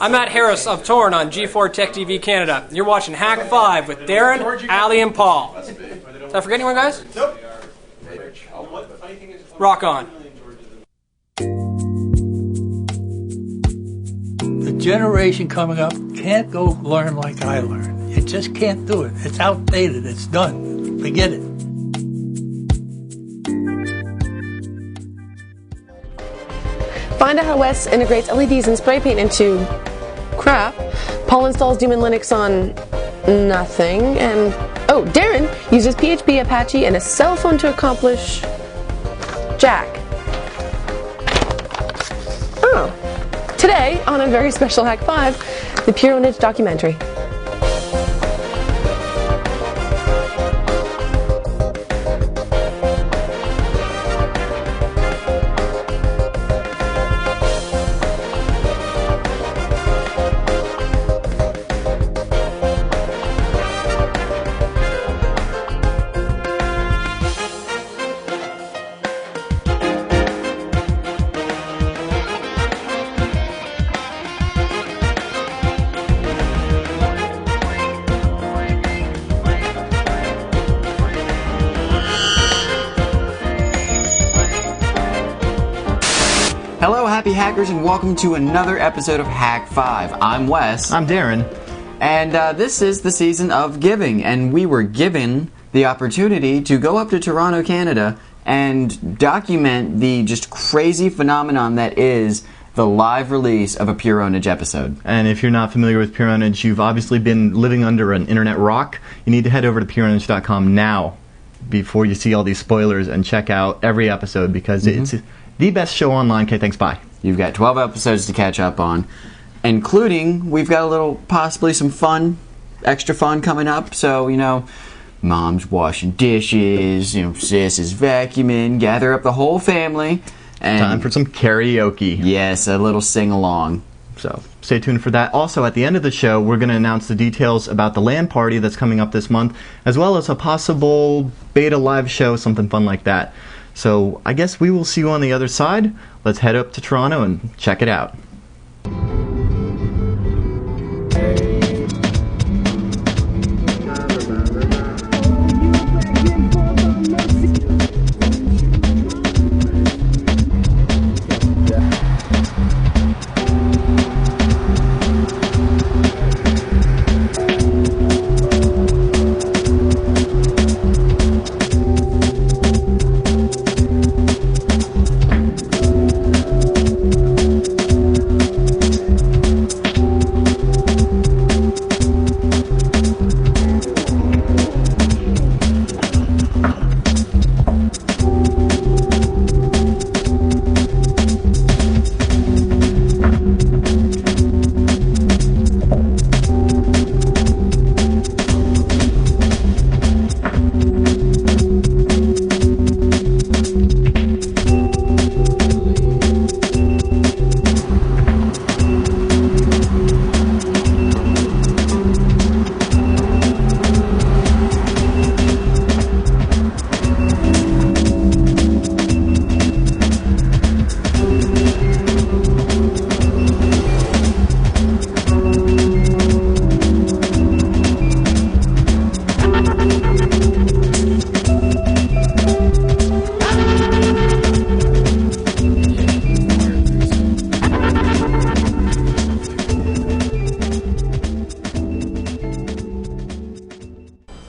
I'm Matt Harris of Torn on G4 Tech TV Canada. You're watching Hak5 with Darren, Ali, and Paul. Did I forget anyone, guys? Nope. Rock on. The generation coming up can't go learn like I learned. You just can't do it. It's outdated. It's done. Forget it. Find out how Wes integrates LEDs and spray paint into crap. Paul installs Doom and Linux on nothing. And, oh, Darren uses PHP, Apache, and a cell phone to accomplish Jack. Oh. Today, on a very special Hak5, the Pure Pwnage documentary. Hello, happy hackers, and welcome to another episode of Hak5. I'm Wes. I'm Darren. And this is the season of giving, and we were given the opportunity to go up to Toronto, Canada, and document the just crazy phenomenon that is the live release of a Pure Pwnage episode. And if you're not familiar with Pure Pwnage, you've obviously been living under an internet rock. You need to head over to purepwnage.com now before you see all these spoilers and check out every episode because it's the best show online. Okay, thanks, bye. You've got 12 episodes to catch up on, including, we've got a little, possibly some fun, extra fun coming up. So, mom's washing dishes, sis is vacuuming, gather up the whole family. And time for some karaoke. Yes, a little sing-along. So stay tuned for that. Also, at the end of the show, we're going to announce the details about the LAN party that's coming up this month, as well as a possible beta live show, something fun like that. So I guess we will see you on the other side. Let's head up to Toronto and check it out.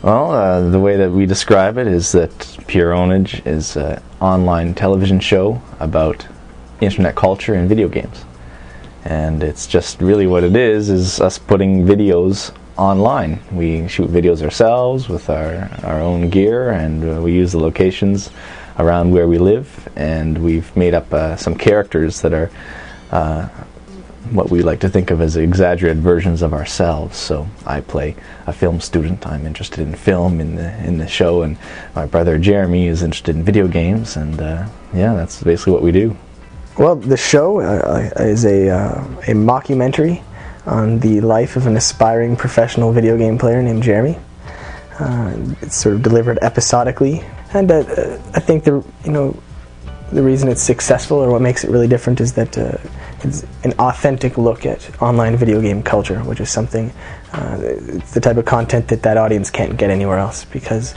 Well, the way that we describe it is that Pure Pwnage is an online television show about internet culture and video games. And it's just really what it is us putting videos online. We shoot videos ourselves with our own gear, and we use the locations around where we live, and we've made up some characters that are what we like to think of as exaggerated versions of ourselves. So I play a film student. I'm interested in film in the show, and my brother Jeremy is interested in video games, and yeah, that's basically what we do. Well, the show is a mockumentary on the life of an aspiring professional video game player named Jeremy. It's sort of delivered episodically, and I think the reason it's successful, or what makes it really different, is that it's an authentic look at online video game culture, which is something, it's the type of content that audience can't get anywhere else, because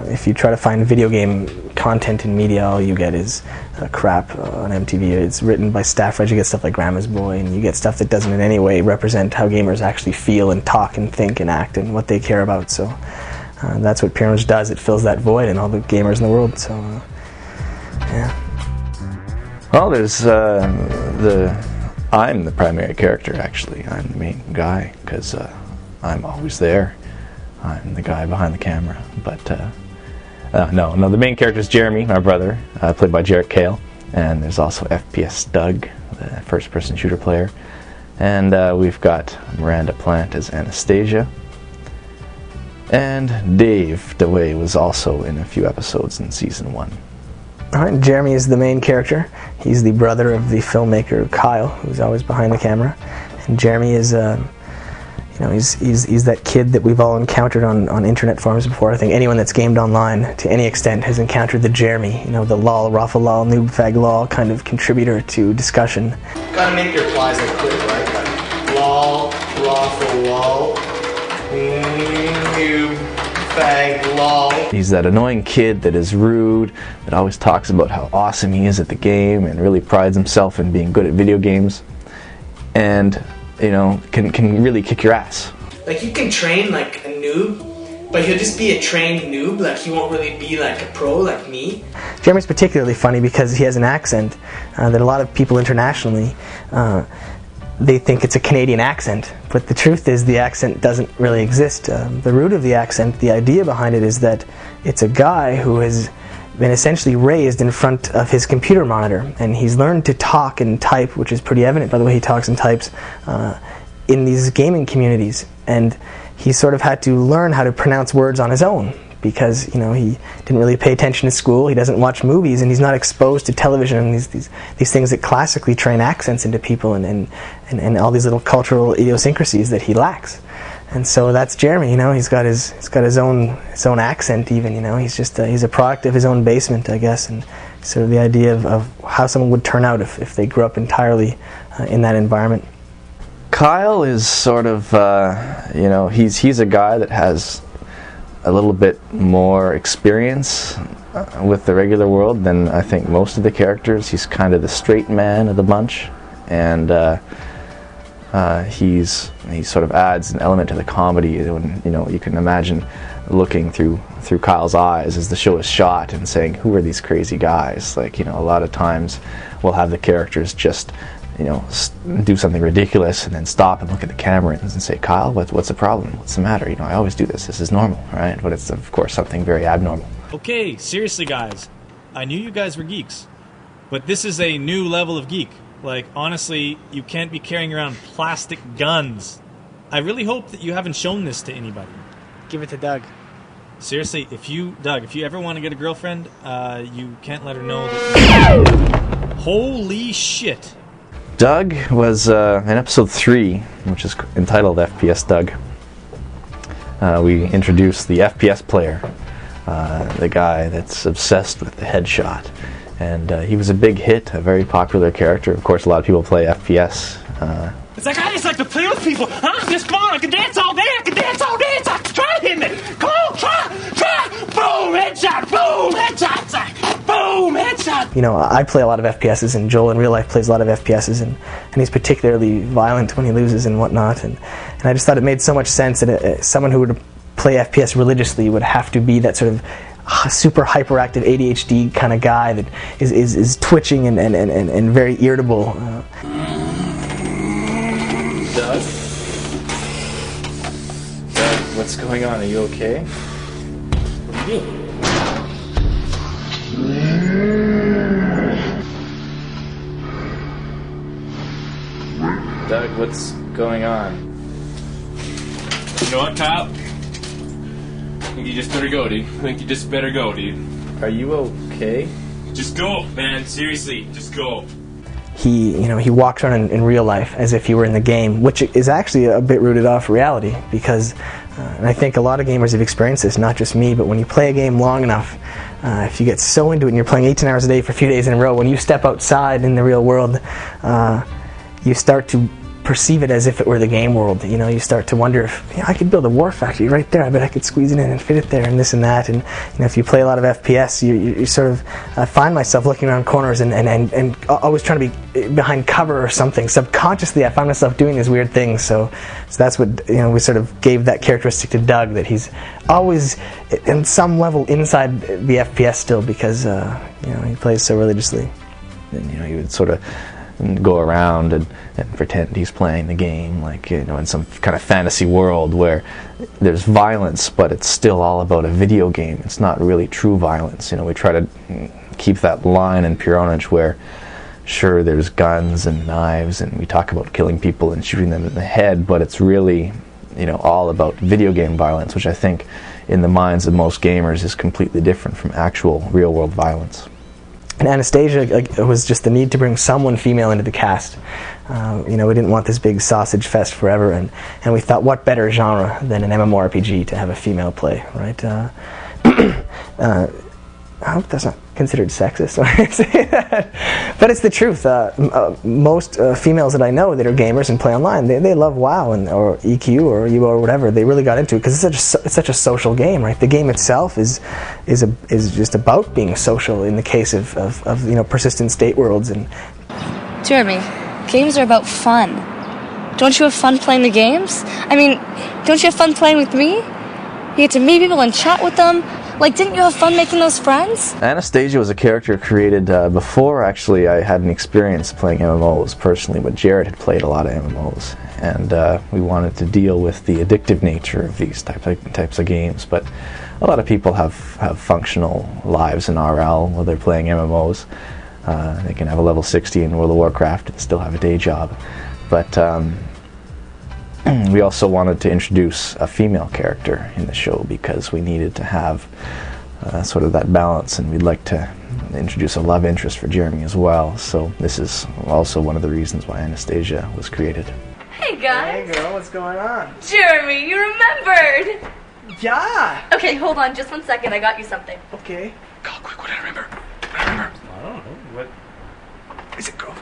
if you try to find video game content in media, all you get is crap on MTV. It's written by staff writers. You get stuff like Grandma's Boy, and you get stuff that doesn't in any way represent how gamers actually feel and talk and think and act and what they care about. So that's what Pure Pwnage does. It fills that void in all the gamers in the world. So yeah. Well, there's I'm the primary character, actually. I'm the main guy, because I'm always there. I'm the guy behind the camera. But no, the main character is Jeremy, my brother, played by Jarett Kale. And there's also FPS Doug, the first-person shooter player. And we've got Miranda Plant as Anastasia. And Dave DeWay was also in a few episodes in Season 1. Alright, Jeremy is the main character. He's the brother of the filmmaker Kyle, who's always behind the camera. And Jeremy is, he's that kid that we've all encountered on internet forums before. I think anyone that's gamed online to any extent has encountered the Jeremy, the lol, raffle lol, noob fag lol kind of contributor to discussion. Gotta make your replies like quick, right? Like lol, raffle lol, noob fag lol. He's that annoying kid that is rude, that always talks about how awesome he is at the game and really prides himself in being good at video games, and can really kick your ass. Like, you can train like a noob, but he'll just be a trained noob. Like, he won't really be like a pro like me. Jeremy's particularly funny because he has an accent that a lot of people internationally they think it's a Canadian accent, but the truth is the accent doesn't really exist. The root of the accent, the idea behind it, is that it's a guy who has been essentially raised in front of his computer monitor, and he's learned to talk and type, which is pretty evident by the way he talks and types, in these gaming communities, and he sort of had to learn how to pronounce words on his own, because he didn't really pay attention to school, he doesn't watch movies, and he's not exposed to television and these things that classically train accents into people, and all these little cultural idiosyncrasies that he lacks. And so that's Jeremy. He's got his own accent even. He's just he's a product of his own basement, I guess, and sort of the idea of how someone would turn out if they grew up entirely in that environment. Kyle is sort of he's a guy that has a little bit more experience with the regular world than I think most of the characters. He's kind of the straight man of the bunch, and he sort of adds an element to the comedy. When you can imagine looking through Kyle's eyes as the show is shot and saying, "Who are these crazy guys?" Like, a lot of times we'll have the characters just do something ridiculous and then stop and look at the camera and say, "Kyle, what's the problem? What's the matter? I always do this. This is normal, right?" But it's of course something very abnormal. Okay, seriously guys, I knew you guys were geeks, but this is a new level of geek. Like, honestly, you can't be carrying around plastic guns. I really hope that you haven't shown this to anybody. Give it to Doug. Seriously, if you ever want to get a girlfriend, you can't let her know that... Holy shit! Doug was in episode 3, which is entitled FPS Doug. We introduced the FPS player, the guy that's obsessed with the headshot. And he was a big hit, a very popular character. Of course, a lot of people play FPS. It's like, I just like to play with people. I'm just fun. I can dance all day. I can dance all day. Try to hit me. Come on, try. Boom, headshot. Boom, headshot. Boom, headshot. I play a lot of FPSs, and Joel in real life plays a lot of FPSs, and he's particularly violent when he loses and whatnot. And I just thought it made so much sense that someone who would play FPS religiously would have to be that sort of super hyperactive ADHD kind of guy that is twitching and very irritable. Doug, what's going on? Are you okay? What are you doing? Doug, what's going on? You know what, Kyle? I think you just better go, dude. Are you okay? Just go, man. Seriously, just go. He walks around in real life as if he were in the game, which is actually a bit rooted off reality, because and I think a lot of gamers have experienced this, not just me, but when you play a game long enough, if you get so into it and you're playing 18 hours a day for a few days in a row, when you step outside in the real world, you start to perceive it as if it were the game world. You know, you start to wonder if I could build a war factory right there. I bet I could squeeze it in and fit it there, and this and that. And you know, if you play a lot of FPS, you sort of find myself looking around corners and always trying to be behind cover or something. Subconsciously, I find myself doing these weird things. So that's what, you know, we sort of gave that characteristic to Doug, that he's always in some level inside the FPS still, because you know, he plays so religiously. And you know, he would sort of go around and pretend he's playing the game, like, you know, in some kind of fantasy world where there's violence, but it's still all about a video game. It's not really true violence. You know, we try to keep that line in Pure Pwnage where, sure, there's guns and knives, and we talk about killing people and shooting them in the head, but it's really, you know, all about video game violence, which I think in the minds of most gamers is completely different from actual real-world violence. And Anastasia, like, it was just the need to bring someone female into the cast. You know, we didn't want this big sausage fest forever, and we thought, what better genre than an MMORPG to have a female play, right? I hope that's not considered sexist when I say that. But it's the truth. Most females that I know that are gamers and play online, they love WoW or EQ or UO or whatever. They really got into it because it's such a social game, right? The game itself is just about being social in the case of you know, persistent state worlds. And Jeremy, games are about fun. Don't you have fun playing the games? I mean, don't you have fun playing with me? You get to meet people and chat with them. Like, didn't you have fun making those friends? Anastasia was a character created before, actually, I had an experience playing MMOs personally, but Jarett had played a lot of MMOs, and we wanted to deal with the addictive nature of these types of games. But a lot of people have functional lives in RL while they're playing MMOs. They can have a level 60 in World of Warcraft and still have a day job. But we also wanted to introduce a female character in the show because we needed to have sort of that balance, and we'd like to introduce a love interest for Jeremy as well. So this is also one of the reasons why Anastasia was created. Hey guys! Hey girl, what's going on? Jeremy, you remembered! Yeah! Okay, hold on just 1 second, I got you something. Okay. Go quick, what did I remember? I don't know. What? Is it girl?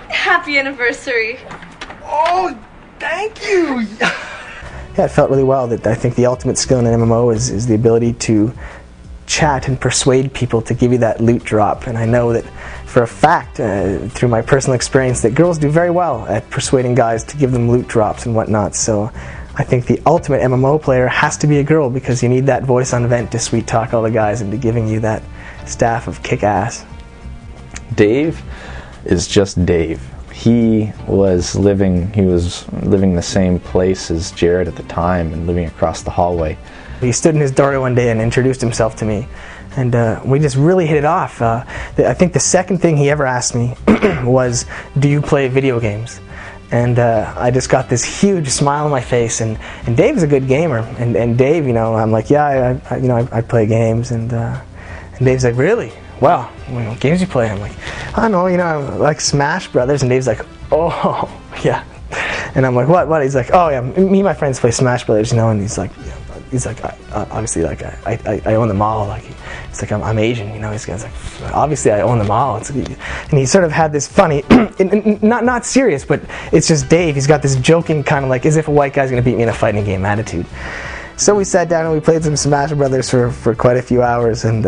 Happy anniversary. Oh, thank you! yeah, it felt really well. That I think the ultimate skill in an MMO is the ability to chat and persuade people to give you that loot drop. And I know that for a fact, through my personal experience, that girls do very well at persuading guys to give them loot drops and whatnot. So I think the ultimate MMO player has to be a girl, because you need that voice on vent to sweet talk all the guys into giving you that staff of kick ass. Dave is just Dave. He was living the same place as Jarett at the time and living across the hallway. He stood in his doorway one day and introduced himself to me, and we just really hit it off. I think the second thing he ever asked me was, do you play video games? And I just got this huge smile on my face, and Dave's a good gamer, and Dave, you know, I'm like, yeah, I play games, and Dave's like, really? Wow, what games you play? I'm like, I don't know, you know, I like Smash Brothers. And Dave's like, oh, yeah. And I'm like, what? He's like, oh yeah, me and my friends play Smash Brothers, you know. And he's like, obviously, like I own them all. Like, it's like I'm Asian, you know. He's like, obviously I own them all. And he sort of had this funny, not serious, but it's just Dave. He's got this joking kind of like as if a white guy's gonna beat me in a fighting game attitude. So we sat down and we played some Smash Brothers for quite a few hours, and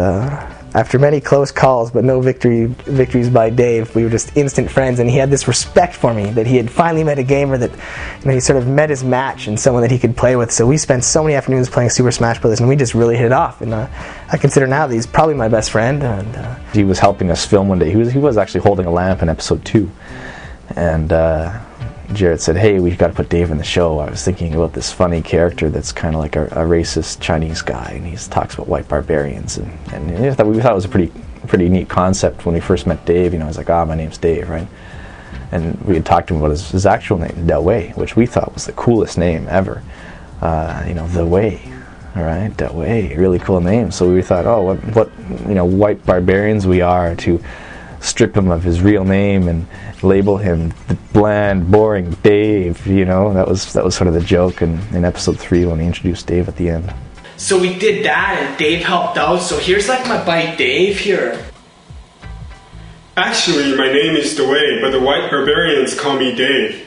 after many close calls but no victories by Dave, we were just instant friends, and he had this respect for me that he had finally met a gamer that, you know, he sort of met his match and someone that he could play with. So we spent so many afternoons playing Super Smash Brothers, and we just really hit it off. And I consider now that he's probably my best friend. And he was helping us film one day. He was actually holding a lamp in episode 2, and Jarett said, hey, we've got to put Dave in the show. I was thinking about this funny character that's kind of like a racist Chinese guy, and he talks about white barbarians, and we thought it was a pretty neat concept when we first met Dave. You know, I was like, my name's Dave, right? And we had talked to him about his actual name, Da Wei, which we thought was the coolest name ever. You know, The Way, all right, Da Wei, really cool name. So we thought, what you know, white barbarians we are to strip him of his real name and label him the bland, boring Dave. You know, that was sort of the joke in episode 3 when we introduced Dave at the end. So we did that, and Dave helped out. So here's like my buddy Dave here. Actually, my name is Dwayne, but the white barbarians call me Dave.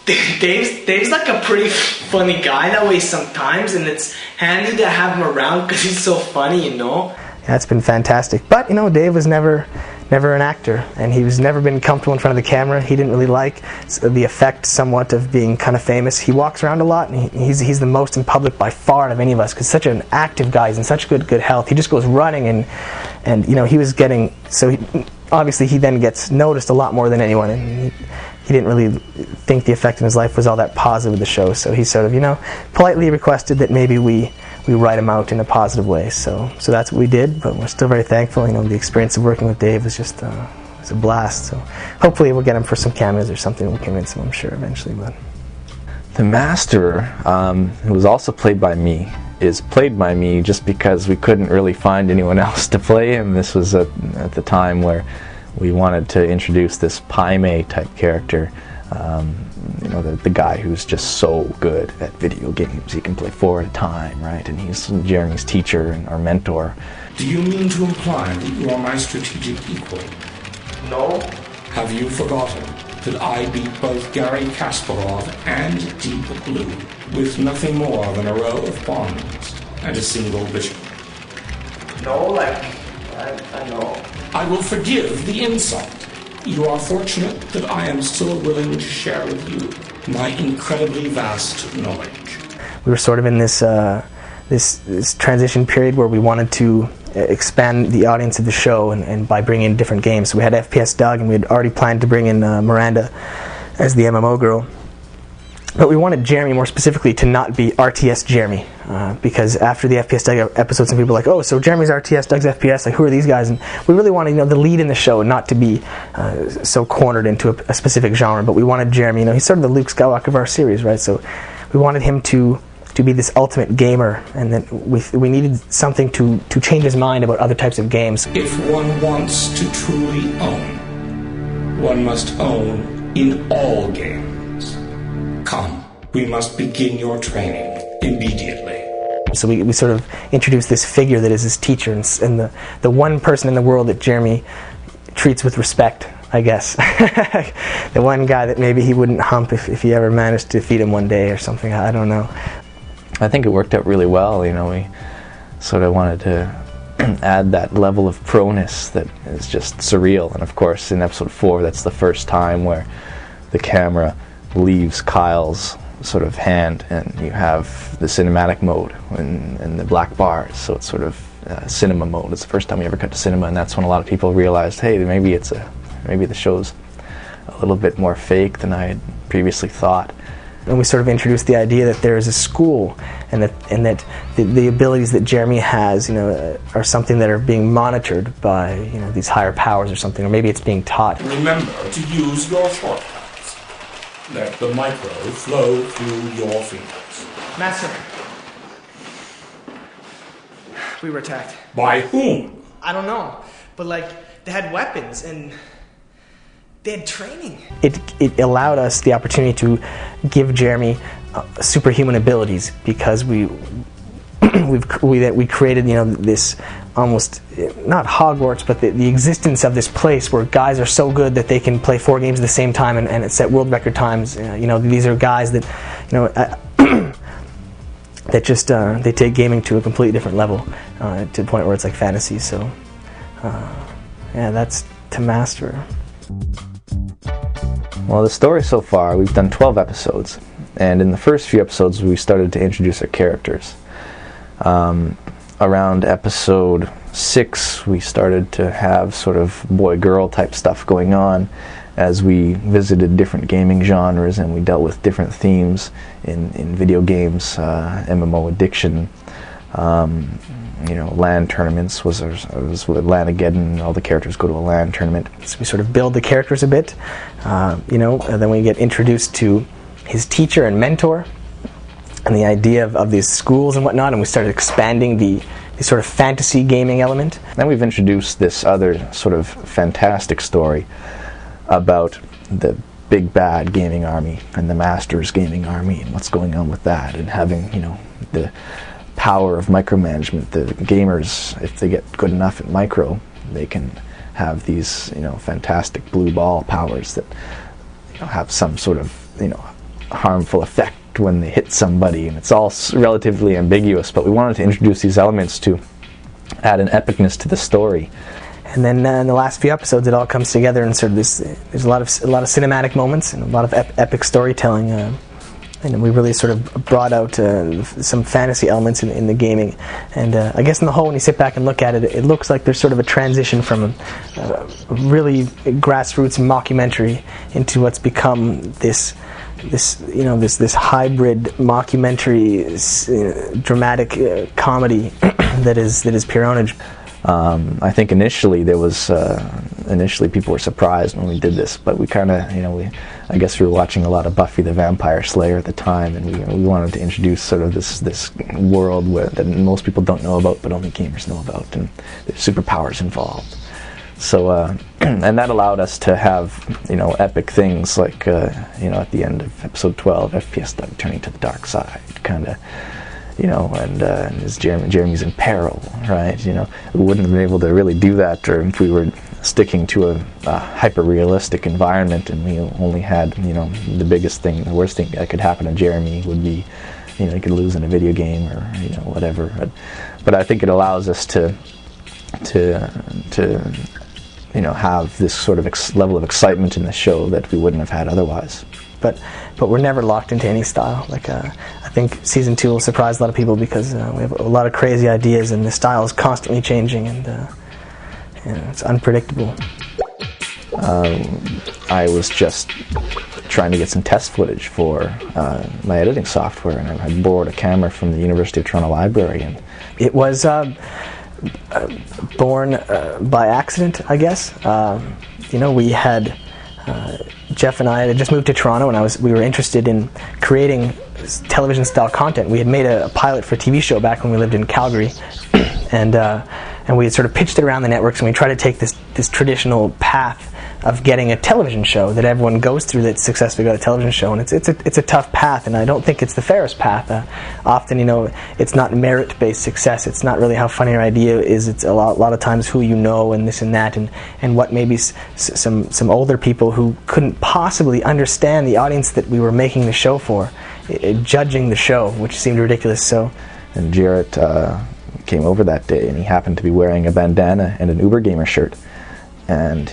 Dave's like a pretty funny guy that way sometimes, and it's handy to have him around because he's so funny, you know? Yeah, it's been fantastic. But, you know, Dave was never an actor, and he's never been comfortable in front of the camera. He didn't really like the effect somewhat of being kind of famous. He walks around a lot, and he's the most in public by far out of any of us, because such an active guy, he's in such good health. He just goes running, and you know, he was getting, so obviously he then gets noticed a lot more than anyone, and he didn't really think the effect in his life was all that positive with the show, so he sort of, you know, politely requested that maybe we write him out in a positive way. So that's what we did, but we're still very thankful. You know, the experience of working with Dave was just was a blast. So hopefully we'll get him for some cameos or something. We'll convince him, I'm sure, eventually. But The Master, who was also played by me, is played by me just because we couldn't really find anyone else to play him. This was at the time where we wanted to introduce this Pwnage type character. You know, the guy who's just so good at video games. He can play 4 at a time, right? And he's Jeremy's teacher and our mentor. Do you mean to imply that you are my strategic equal? No. Have you forgotten that I beat both Gary Kasparov and Deep Blue with nothing more than a row of pawns and a single bishop? No, like, I know. I will forgive the insult. You are fortunate that I am still willing to share with you my incredibly vast knowledge. we were sort of in this this transition period where we wanted to expand the audience of the show, and by bringing in different games. So we had FPS Doug, and we had already planned to bring in Miranda as the MMO girl. But we wanted Jeremy more specifically to not be RTS Jeremy, because after the FPS Doug episode, some people were like, oh, so Jeremy's RTS, Doug's FPS, like who are these guys? And we really wanted, the lead in the show not to be so cornered into a specific genre, but we wanted Jeremy, he's sort of the Luke Skywalker of our series, right? So we wanted him to be this ultimate gamer, and then we needed something to change his mind about other types of games. If one wants to truly own, one must own in all games. Come, we must begin your training immediately. So we sort of introduced this figure that is his teacher, and the one person in the world that Jeremy treats with respect, I guess. The one guy that maybe he wouldn't hump if he ever managed to defeat him one day or something, I don't know. I think it worked out really well. We sort of wanted to add that level of proness that is just surreal. And of course, in episode 4, that's the first time where the camera leaves Kyle's sort of hand, and you have the cinematic mode and the black bars. So it's sort of cinema mode. It's the first time we ever cut to cinema, and that's when a lot of people realized, hey, maybe the show's a little bit more fake than I had previously thought. And we sort of introduced the idea that there is a school, and that the abilities that Jeremy has, are something that are being monitored by, these higher powers or something, or maybe it's being taught. Remember to use your shortcuts. Let the micro flow through your fingers. Master. We were attacked. By whom? I don't know, but they had weapons and they had training. It allowed us the opportunity to give Jeremy superhuman abilities, because we created this almost, not Hogwarts, but the existence of this place where guys are so good that they can play 4 games at the same time and set world record times. These are guys that that just they take gaming to a completely different level, to the point where it's like fantasy. So yeah, that's to master. Well, the story so far, we've done 12 episodes, and in the first few episodes we started to introduce our characters. Around episode 6 we started to have sort of boy-girl type stuff going on as we visited different gaming genres, and we dealt with different themes in video games, MMO addiction, LAN tournaments was LAN-ageddon. All the characters go to a LAN tournament. So we sort of build the characters a bit, and then we get introduced to his teacher and mentor, and the idea of these schools and whatnot, and we started expanding the sort of fantasy gaming element. Then we've introduced this other sort of fantastic story about the big bad gaming army and the Masters gaming army, and what's going on with that, and having the power of micromanagement. The gamers, if they get good enough at micro, they can have these, fantastic blue ball powers that have some sort of, harmful effect when they hit somebody, and it's all relatively ambiguous, but we wanted to introduce these elements to add an epicness to the story. And then in the last few episodes, it all comes together and sort of there's a lot of cinematic moments and a lot of epic storytelling. And we really sort of brought out some fantasy elements in the gaming. And I guess in the whole, when you sit back and look at it, it looks like there's sort of a transition from a really grassroots mockumentary into what's become this hybrid mockumentary dramatic comedy that is Pure Pwnage. I think initially people were surprised when we did this, but we kind of, I guess we were watching a lot of Buffy the Vampire Slayer at the time, and we wanted to introduce sort of this world that most people don't know about, but only gamers know about, and there's superpowers involved. So, and that allowed us to have, epic things like, at the end of episode 12, FPS Doug turning to the dark side, kind of. And as Jeremy's in peril, right? We wouldn't have been able to really do that, or if we were sticking to a hyper-realistic environment, and we only had, the worst thing that could happen to Jeremy would be, he could lose in a video game or, whatever. But I think it allows us to have this sort of level of excitement in the show that we wouldn't have had otherwise. But we're never locked into any style. Like I think season 2 will surprise a lot of people because we have a lot of crazy ideas, and the style is constantly changing, and it's unpredictable. I was just trying to get some test footage for my editing software, and I borrowed a camera from the University of Toronto Library, and it was born by accident, I guess. We had. Geoff and I had just moved to Toronto, and we were interested in creating television-style content. We had made a pilot for a TV show back when we lived in Calgary, and we had sort of pitched it around the networks, and we tried to take this traditional path of getting a television show that everyone goes through that's successfully got a television show, and it's a tough path, and I don't think it's the fairest path. Often, it's not merit-based success. It's not really how funny your idea is. It's a lot of times who you know and this and that, and what maybe some older people who couldn't possibly understand the audience that we were making the show for, judging the show, which seemed ridiculous. So, and Jarett came over that day, and he happened to be wearing a bandana and an Uber Gamer shirt. And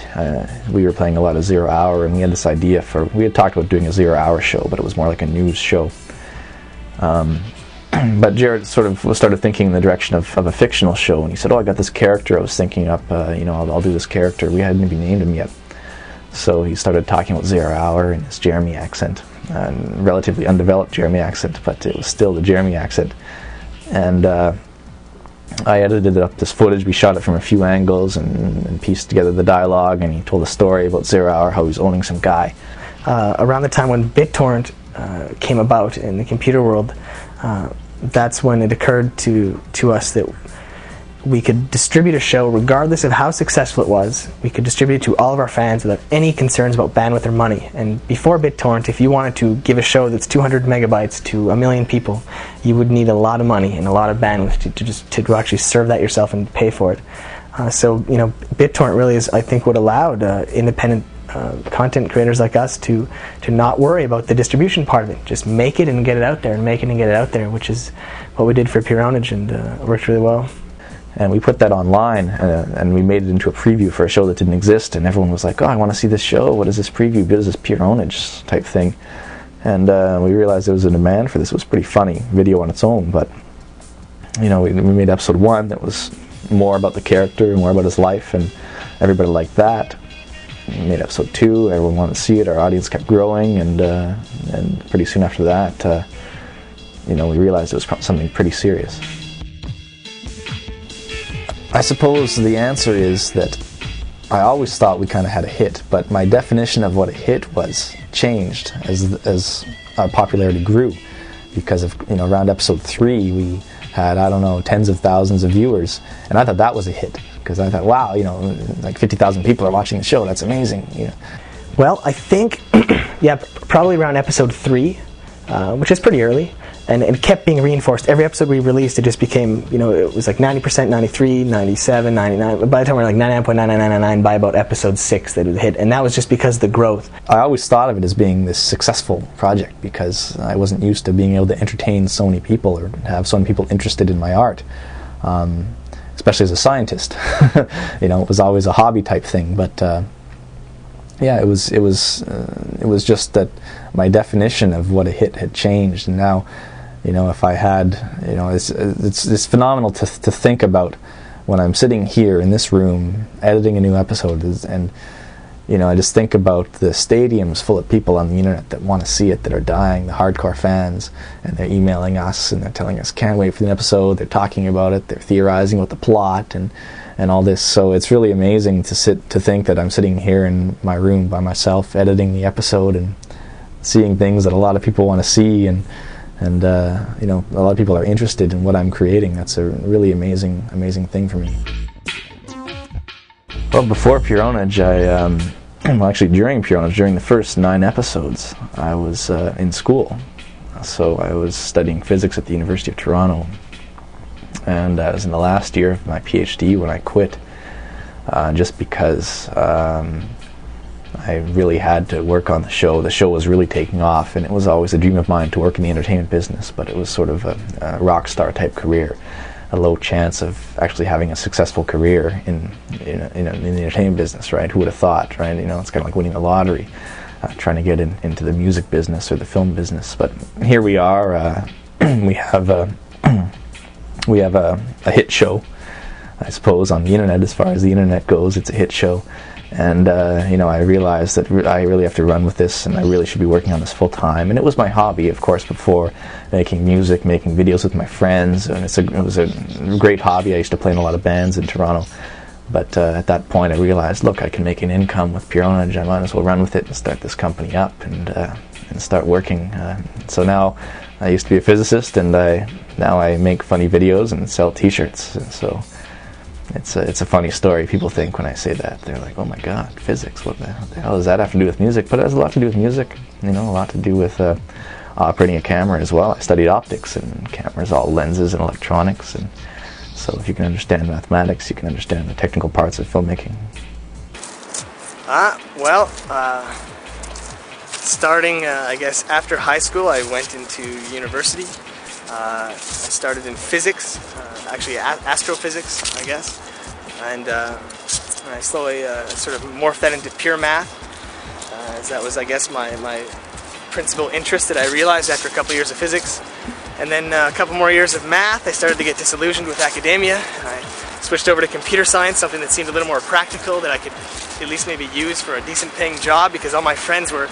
we were playing a lot of Zero Hour, and we had this idea we had talked about doing a 0 Hour show, but it was more like a news show. But Jarett sort of started thinking in the direction of a fictional show, and he said, I got this character I was thinking up, I'll do this character. We hadn't even named him yet. So he started talking about 0 Hour and his Jeremy accent, and relatively undeveloped Jeremy accent, but it was still the Jeremy accent. And I edited up this footage. We shot it from a few angles and pieced together the dialogue, and he told a story about 0 Hour, how he was owning some guy. Around the time when BitTorrent came about in the computer world, that's when it occurred to us that we could distribute a show regardless of how successful it was. We could distribute it to all of our fans without any concerns about bandwidth or money. And before BitTorrent, if you wanted to give a show that's 200 megabytes to 1 million people, you would need a lot of money and a lot of bandwidth to actually serve that yourself and pay for it. So BitTorrent really is, I think, what allowed independent content creators like us to not worry about the distribution part of it. Just make it and get it out there, and make it and get it out there, which is what we did for Pure Pwnage, and it worked really well. And we put that online, and we made it into a preview for a show that didn't exist, and everyone was like, I want to see this show. What is this preview? What is this Pure Pwnage type thing? And we realized there was a demand for this. It was pretty funny video on its own, but we made episode 1 that was more about the character, more about his life, and everybody liked that. We made episode 2, everyone wanted to see it, our audience kept growing, and pretty soon after that, we realized it was something pretty serious. I suppose the answer is that I always thought we kind of had a hit, but my definition of what a hit was changed as our popularity grew, because of around episode 3 we had, tens of thousands of viewers, and I thought that was a hit, because I thought, wow, like 50,000 people are watching the show, that's amazing. Well, I think, probably around episode 3, which is pretty early, And it kept being reinforced. Every episode we released, it just became, you know, it was like 90%, 93, 97, 99. By the time we were like 99.9999 by about episode 6 that it hit. And that was just because of the growth. I always thought of it as being this successful project because I wasn't used to being able to entertain so many people or have so many people interested in my art, especially as a scientist. You know, it was always a hobby type thing, but yeah, it was just that my definition of what a hit had changed, and now, you know, if I had, you know, it's phenomenal to think about when I'm sitting here in this room editing a new episode, and you know, I just think about the stadiums full of people on the internet that want to see it, that are dying, the hardcore fans, and they're emailing us and they're telling us can't wait for the episode, they're talking about it, they're theorizing about the plot and all this. So it's really amazing to think that I'm sitting here in my room by myself editing the episode and seeing things that a lot of people want to see, and you know, a lot of people are interested in what I'm creating. That's a really amazing thing for me. Well, before Pure Pwnage, well, actually during Pure Pwnage, during the first 9 episodes, I was in school. So I was studying physics at the University of Toronto, and I was in the last year of my PhD when I quit, just because I really had to work on the show. The show was really taking off, and it was always a dream of mine to work in the entertainment business, but it was sort of a rock star type career, a low chance of actually having a successful career in the entertainment business, right? Who would have thought, right? You know, it's kind of like winning the lottery, trying to get into the music business or the film business. But here we are. We have a hit show, I suppose, on the internet. As far as the internet goes, it's a hit show. And you know, I realized that I really have to run with this, and I really should be working on this full time. And it was my hobby, of course, before, making music, making videos with my friends, and it was a great hobby. I used to play in a lot of bands in Toronto. But at that point, I realized, look, I can make an income with Pure Pwnage. I might as well run with it and start this company up and start working. So now, I used to be a physicist, and now I make funny videos and sell T-shirts. So it's a funny story. People think when I say that, they're like, oh my god, physics, what the hell does that have to do with music? But it has a lot to do with music, you know, a lot to do with operating a camera as well. I studied optics, and cameras, all lenses and electronics, and so if you can understand mathematics, you can understand the technical parts of filmmaking. Well, starting, I guess, after high school, I went into university. I started in physics, actually astrophysics, I guess, and I slowly sort of morphed that into pure math, as that was, I guess, my principal interest that I realized after a couple years of physics. And then a couple more years of math, I started to get disillusioned with academia. I switched over to computer science, something that seemed a little more practical, that I could at least maybe use for a decent paying job, because all my friends were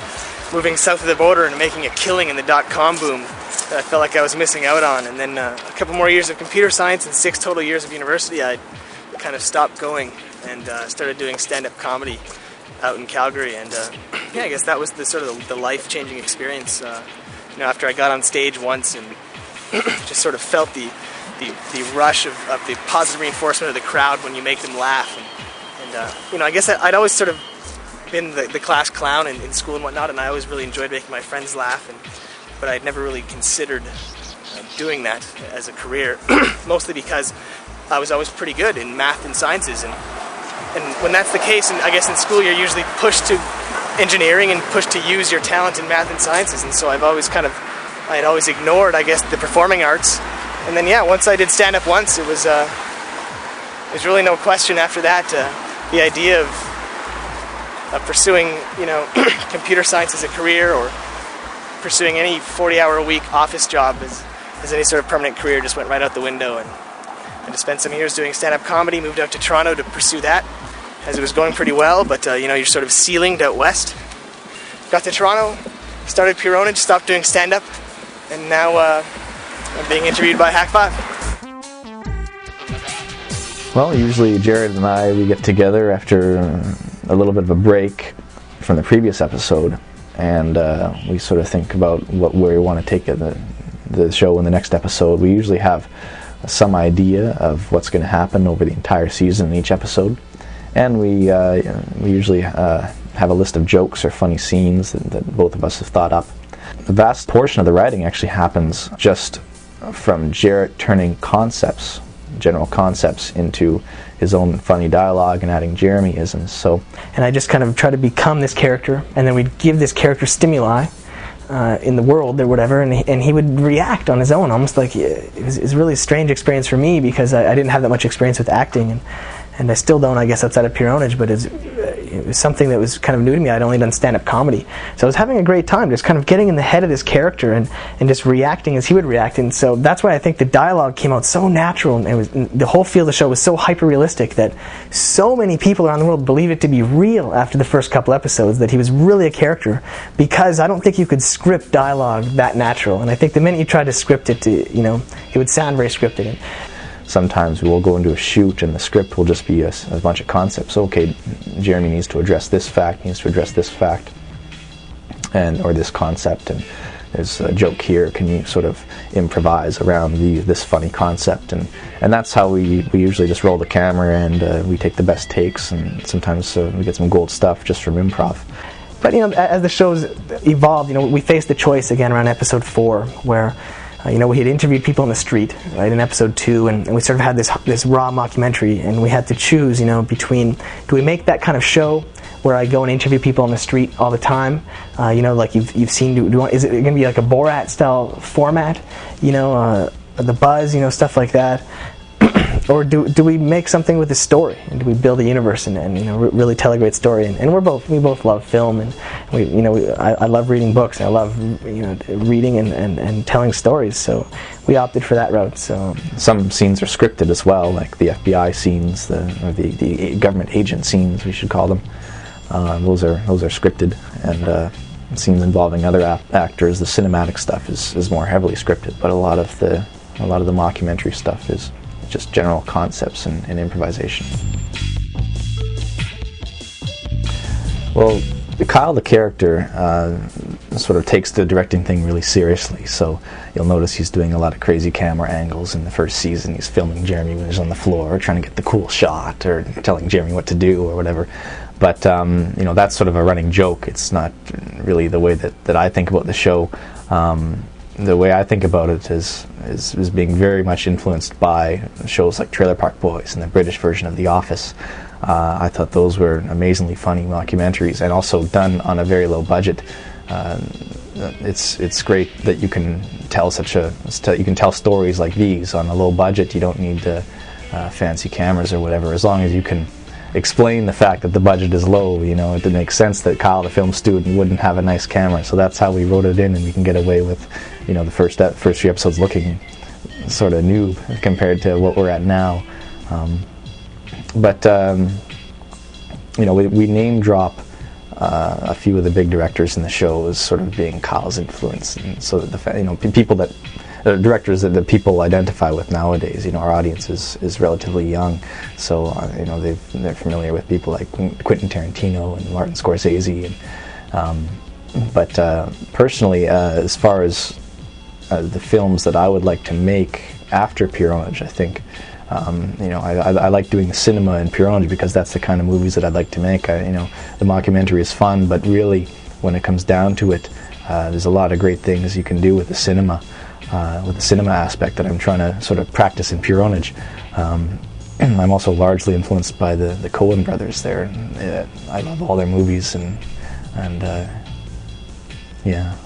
moving south of the border and making a killing in the dot-com boom that I felt like I was missing out on. And then a couple more years of computer science and 6 total years of university, I kind of stopped going and started doing stand-up comedy out in Calgary. And yeah, I guess that was the sort of the life-changing experience. You know, after I got on stage once and just sort of felt the rush of the positive reinforcement of the crowd when you make them laugh. And you know, I guess I'd always sort of been the class clown in school and whatnot, and I always really enjoyed making my friends laugh, but I'd never really considered doing that as a career, mostly because I was always pretty good in math and sciences, and when that's the case, and I guess in school you're usually pushed to engineering and pushed to use your talent in math and sciences, and so I had always ignored, I guess, the performing arts. And then yeah, once I did stand-up once, it was there's really no question after that. The idea of pursuing, you know, computer science as a career, or pursuing any 40-hour-a-week office job as any sort of permanent career, just went right out the window. And I just spent some years doing stand-up comedy, moved out to Toronto to pursue that, as it was going pretty well, but you know, you're sort of ceilinged out west. Got to Toronto, started Pure Pwnage, stopped doing stand-up, and now I'm being interviewed by Hak5. Well, usually Jarett and I, we get together after a little bit of a break from the previous episode, and we sort of think about where we want to take the show in the next episode. We usually have some idea of what's going to happen over the entire season in each episode, and we usually have a list of jokes or funny scenes that both of us have thought up. the vast portion of the writing actually happens just from Jarett turning concepts, general concepts, into his own funny dialogue and adding Jeremy-isms. So, and I just kind of try to become this character, and then we'd give this character stimuli in the world or whatever, and he would react on his own, almost like it was a really strange experience for me, because I didn't have that much experience with acting, and I still don't, I guess, outside of Pure Pwnage, but it was something that was kind of new to me. I'd only done stand-up comedy, so I was having a great time just kind of getting in the head of this character and just reacting as he would react. And so that's why I think the dialogue came out so natural, and the whole feel of the show was so hyper-realistic that so many people around the world believe it to be real after the first couple episodes, that he was really a character, because I don't think you could script dialogue that natural. And I think the minute you tried to script it, it would sound very scripted. And sometimes we will go into a shoot and the script will just be a bunch of concepts. Okay, Jeremy needs to address this fact, or this concept, and there's a joke here. Can you sort of improvise around this funny concept? And that's how we usually just roll the camera, and we take the best takes, and sometimes we get some gold stuff just from improv. But as the show's evolved, we faced the choice again around episode 4, where we had interviewed people on the street, right, in episode 2, and we sort of had this raw mockumentary, and we had to choose, between, do we make that kind of show where I go and interview people on the street all the time, like you've seen, is it going to be like a Borat style format, the buzz, stuff like that, or do we make something with a story, and do we build a universe and really tell a great story? And we both love film, and I love reading books, and I love reading and telling stories, so we opted for that route. So some scenes are scripted as well, like the FBI scenes, or the government agent scenes, we should call them. Those are scripted, and scenes involving other actors, the cinematic stuff is more heavily scripted, but a lot of the mockumentary stuff is just general concepts and improvisation. Well, Kyle, the character, sort of takes the directing thing really seriously, so you'll notice he's doing a lot of crazy camera angles. In the first season, he's filming Jeremy when he's on the floor, trying to get the cool shot, or telling Jeremy what to do, or whatever. But, that's sort of a running joke. It's not really the way that I think about the show. The way I think about it is being very much influenced by shows like Trailer Park Boys and the British version of The Office. I thought those were amazingly funny mockumentaries, and also done on a very low budget. It's great that you can tell stories like these on a low budget. You don't need fancy cameras or whatever, as long as you can explain the fact that the budget is low. It makes sense that Kyle, the film student, wouldn't have a nice camera, so that's how we wrote it in, and we can get away with the first few episodes looking sort of noob compared to what we're at now. We name drop a few of the big directors in the show as sort of being Kyle's influence, and so that people that directors that people identify with nowadays. Our audience is relatively young, so they're familiar with people like Quentin Tarantino and Martin Scorsese. But personally, as far as the films that I would like to make after Pure Pwnage, I think I like doing the cinema in Pure Pwnage, because that's the kind of movies that I'd like to make. The mockumentary is fun, but really, when it comes down to it, there's a lot of great things you can do with the cinema aspect that I'm trying to sort of practice in Pure Pwnage. I'm also largely influenced by the Coen brothers there. I love all their movies, and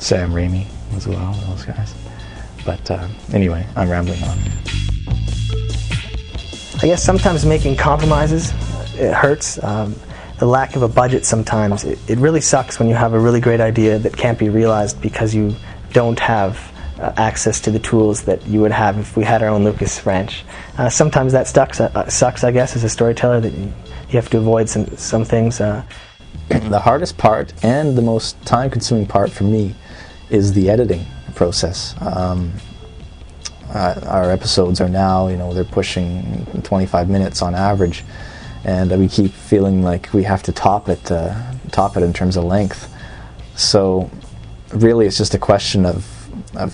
Sam Raimi as well, those guys. But anyway, I'm rambling on. I guess sometimes making compromises, it hurts. The lack of a budget sometimes, it really sucks when you have a really great idea that can't be realized because you don't have access to the tools that you would have if we had our own Lucas Ranch. Sometimes that sucks, I guess, as a storyteller, that you have to avoid some things. The hardest part and the most time-consuming part for me is the editing process. Our episodes are now, they're pushing 25 minutes on average, and we keep feeling like we have to top it in terms of length. So really, it's just a question of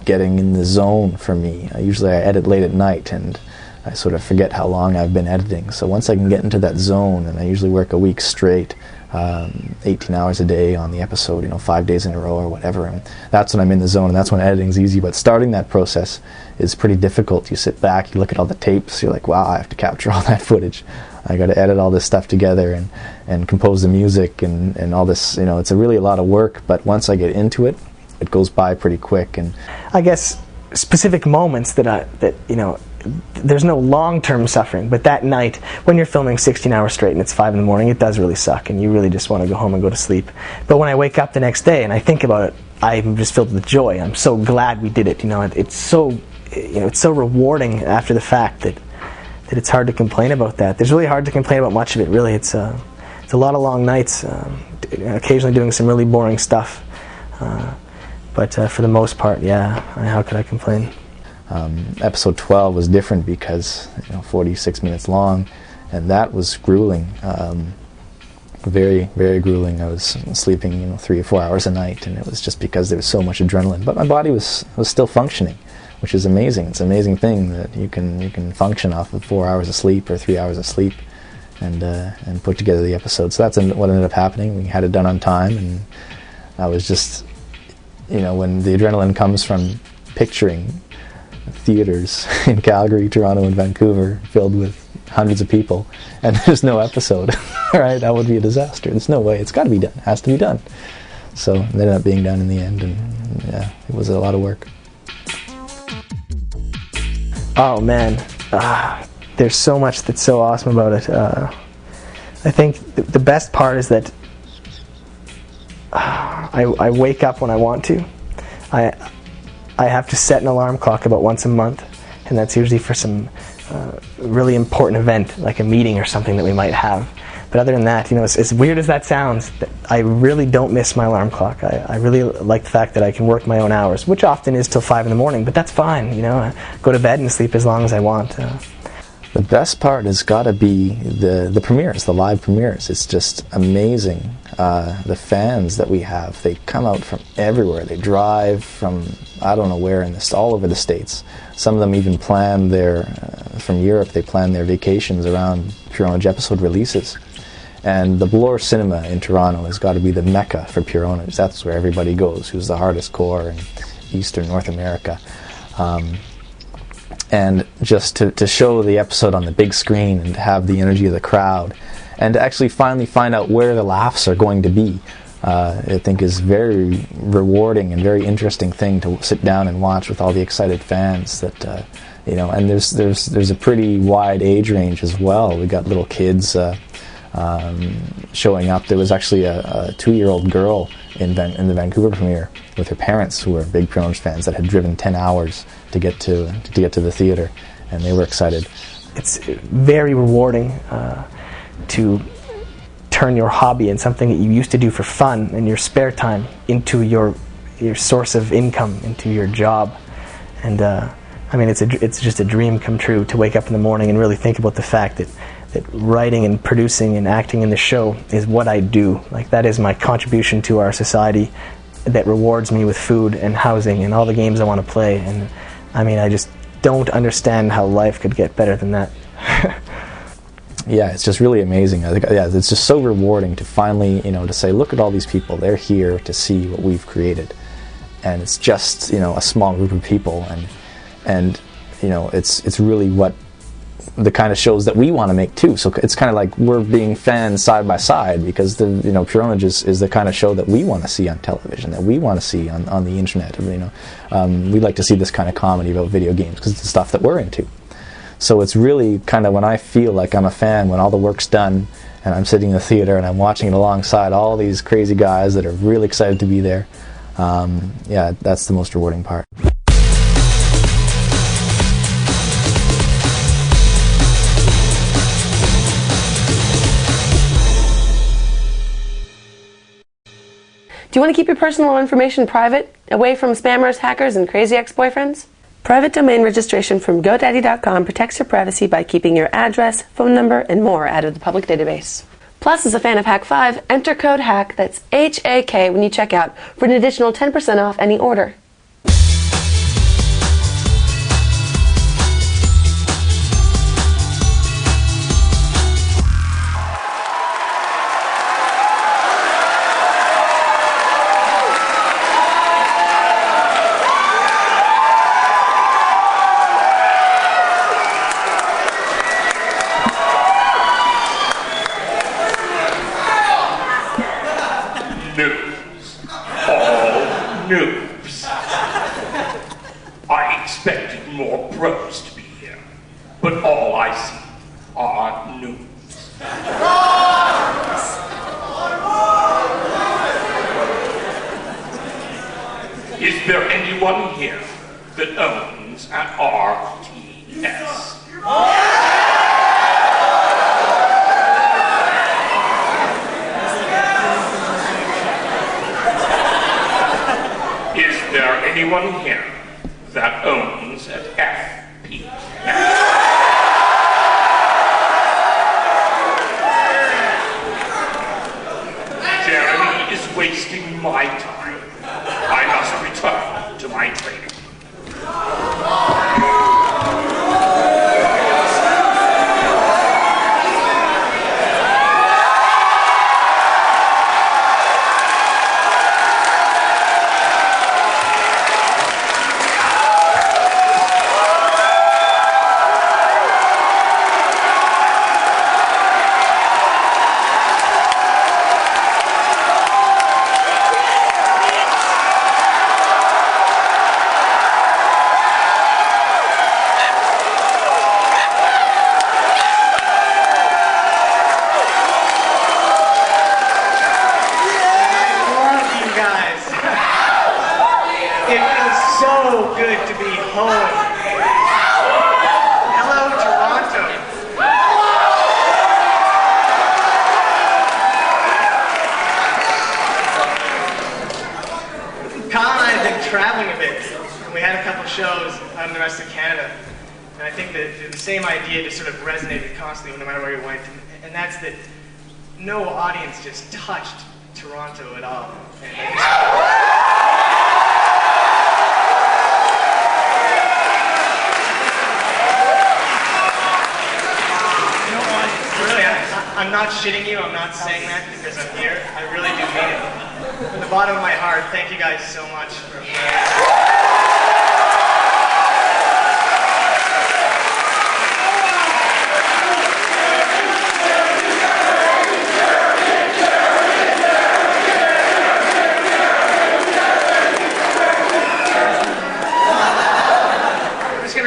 getting in the zone for me. Usually I edit late at night, and I sort of forget how long I've been editing. So once I can get into that zone, and I usually work a week straight, 18 hours a day on the episode, 5 days in a row or whatever, and that's when I'm in the zone, and that's when editing's easy. But starting that process is pretty difficult. You sit back, you look at all the tapes, you're like, wow, I have to capture all that footage. I got to edit all this stuff together and compose the music and all this. It's really a lot of work, but once I get into it, it goes by pretty quick. And I guess specific moments that there's no long-term suffering, but that night when you're filming 16 hours straight and it's 5 in the morning, it does really suck, and you really just want to go home and go to sleep. But when I wake up the next day and I think about it, I'm just filled with joy. I'm so glad we did it. It's so rewarding after the fact that it's hard to complain about that. It's really hard to complain about much of it, really. It's a lot of long nights, occasionally doing some really boring stuff. But for the most part, yeah, how could I complain? Episode 12 was different because 46 minutes long, and that was grueling, very, very grueling. I was sleeping 3 or 4 hours a night, and it was just because there was so much adrenaline. But my body was still functioning, which is amazing. It's an amazing thing that you can function off of 4 hours of sleep or 3 hours of sleep, and put together the episode. So that's what ended up happening. We had it done on time, and I was just, when the adrenaline comes from picturing theaters in Calgary, Toronto, and Vancouver filled with hundreds of people, and there's no episode, right? That would be a disaster. There's no way. It's got to be done. It has to be done. So it ended up being done in the end, and yeah, it was a lot of work. Oh man, there's so much that's so awesome about it. I think the best part is that I wake up when I want to. I have to set an alarm clock about once a month, and that's usually for some really important event, like a meeting or something that we might have. But other than that, as weird as that sounds, I really don't miss my alarm clock. I really like the fact that I can work my own hours, which often is till 5 in the morning, but that's fine. I go to bed and sleep as long as I want. The best part has got to be the premieres, the live premieres. It's just amazing. The fans that we have, they come out from everywhere. They drive from I don't know where all over the States. Some of them even plan from Europe, they plan their vacations around Pure Pwnage episode releases. And the Bloor Cinema in Toronto has got to be the mecca for Pure Pwnage. That's where everybody goes, who's the hardest core in Eastern North America. And just to show the episode on the big screen and to have the energy of the crowd and to actually finally find out where the laughs are going to be, I think is very rewarding and very interesting thing to sit down and watch with all the excited fans that and there's a pretty wide age range as well. We got little kids showing up. There was actually a 2-year-old girl in the Vancouver premiere with her parents who were big Pure Pwnage fans that had driven 10 hours to get to the theater, and they were excited. It's very rewarding to turn your hobby and something that you used to do for fun in your spare time into your source of income, into your job. And it's just a dream come true to wake up in the morning and really think about the fact that writing and producing and acting in the show is what I do. Like, that is my contribution to our society that rewards me with food and housing and all the games I want to play. And I just don't understand how life could get better than that. Yeah, it's just really amazing. I think, it's just so rewarding to finally, to say, look at all these people. They're here to see what we've created, and it's just, a small group of people, and it's really what the kind of shows that we want to make too. So it's kind of like we're being fans side by side, because Pure Pwnage is the kind of show that we want to see on television, that we want to see on the internet. We like to see this kind of comedy about video games because it's the stuff that we're into. So it's really kind of when I feel like I'm a fan, when all the work's done and I'm sitting in the theater and I'm watching it alongside all these crazy guys that are really excited to be there. That's the most rewarding part. Do you want to keep your personal information private, away from spammers, hackers, and crazy ex-boyfriends? Private domain registration from GoDaddy.com protects your privacy by keeping your address, phone number, and more out of the public database. Plus, as a fan of Hak5, enter code HACK, that's H-A-K, when you check out for an additional 10% off any order. expected more pros to be here, but all I see are noobs. Is there anyone here that owns an RTS? Is there anyone here that owns an FPS? Jeremy is wasting my time. I must return to my training. Same idea just sort of resonated constantly no matter where you went, and that's that no audience just touched Toronto at all. Really, I'm not shitting you, I'm not saying that because I'm here. I really do mean it. From the bottom of my heart, thank you guys so much for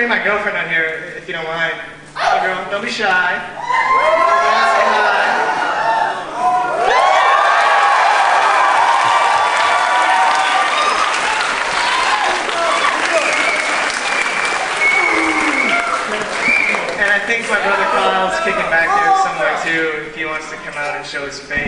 my girlfriend out here, if you don't mind. Hey girl, don't be shy. Yeah, say hi. And I think my brother Kyle's kicking back there somewhere too, if he wants to come out and show his face.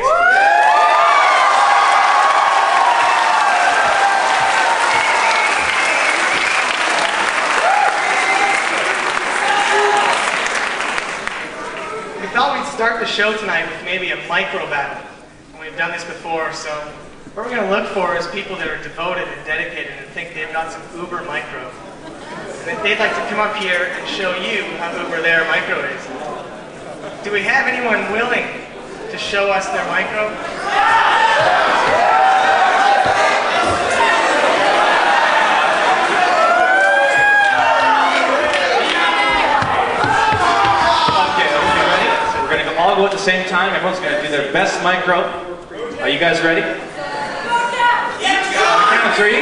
I thought we'd start the show tonight with maybe a micro battle. And we've done this before, so what we're going to look for is people that are devoted and dedicated and think they've got some uber micro. And that they'd like to come up here and show you how uber their micro is. Do we have anyone willing to show us their micro? All go at the same time. Everyone's going to do their best micro. Are you guys ready? Yes. On the count of 3, 2, 1.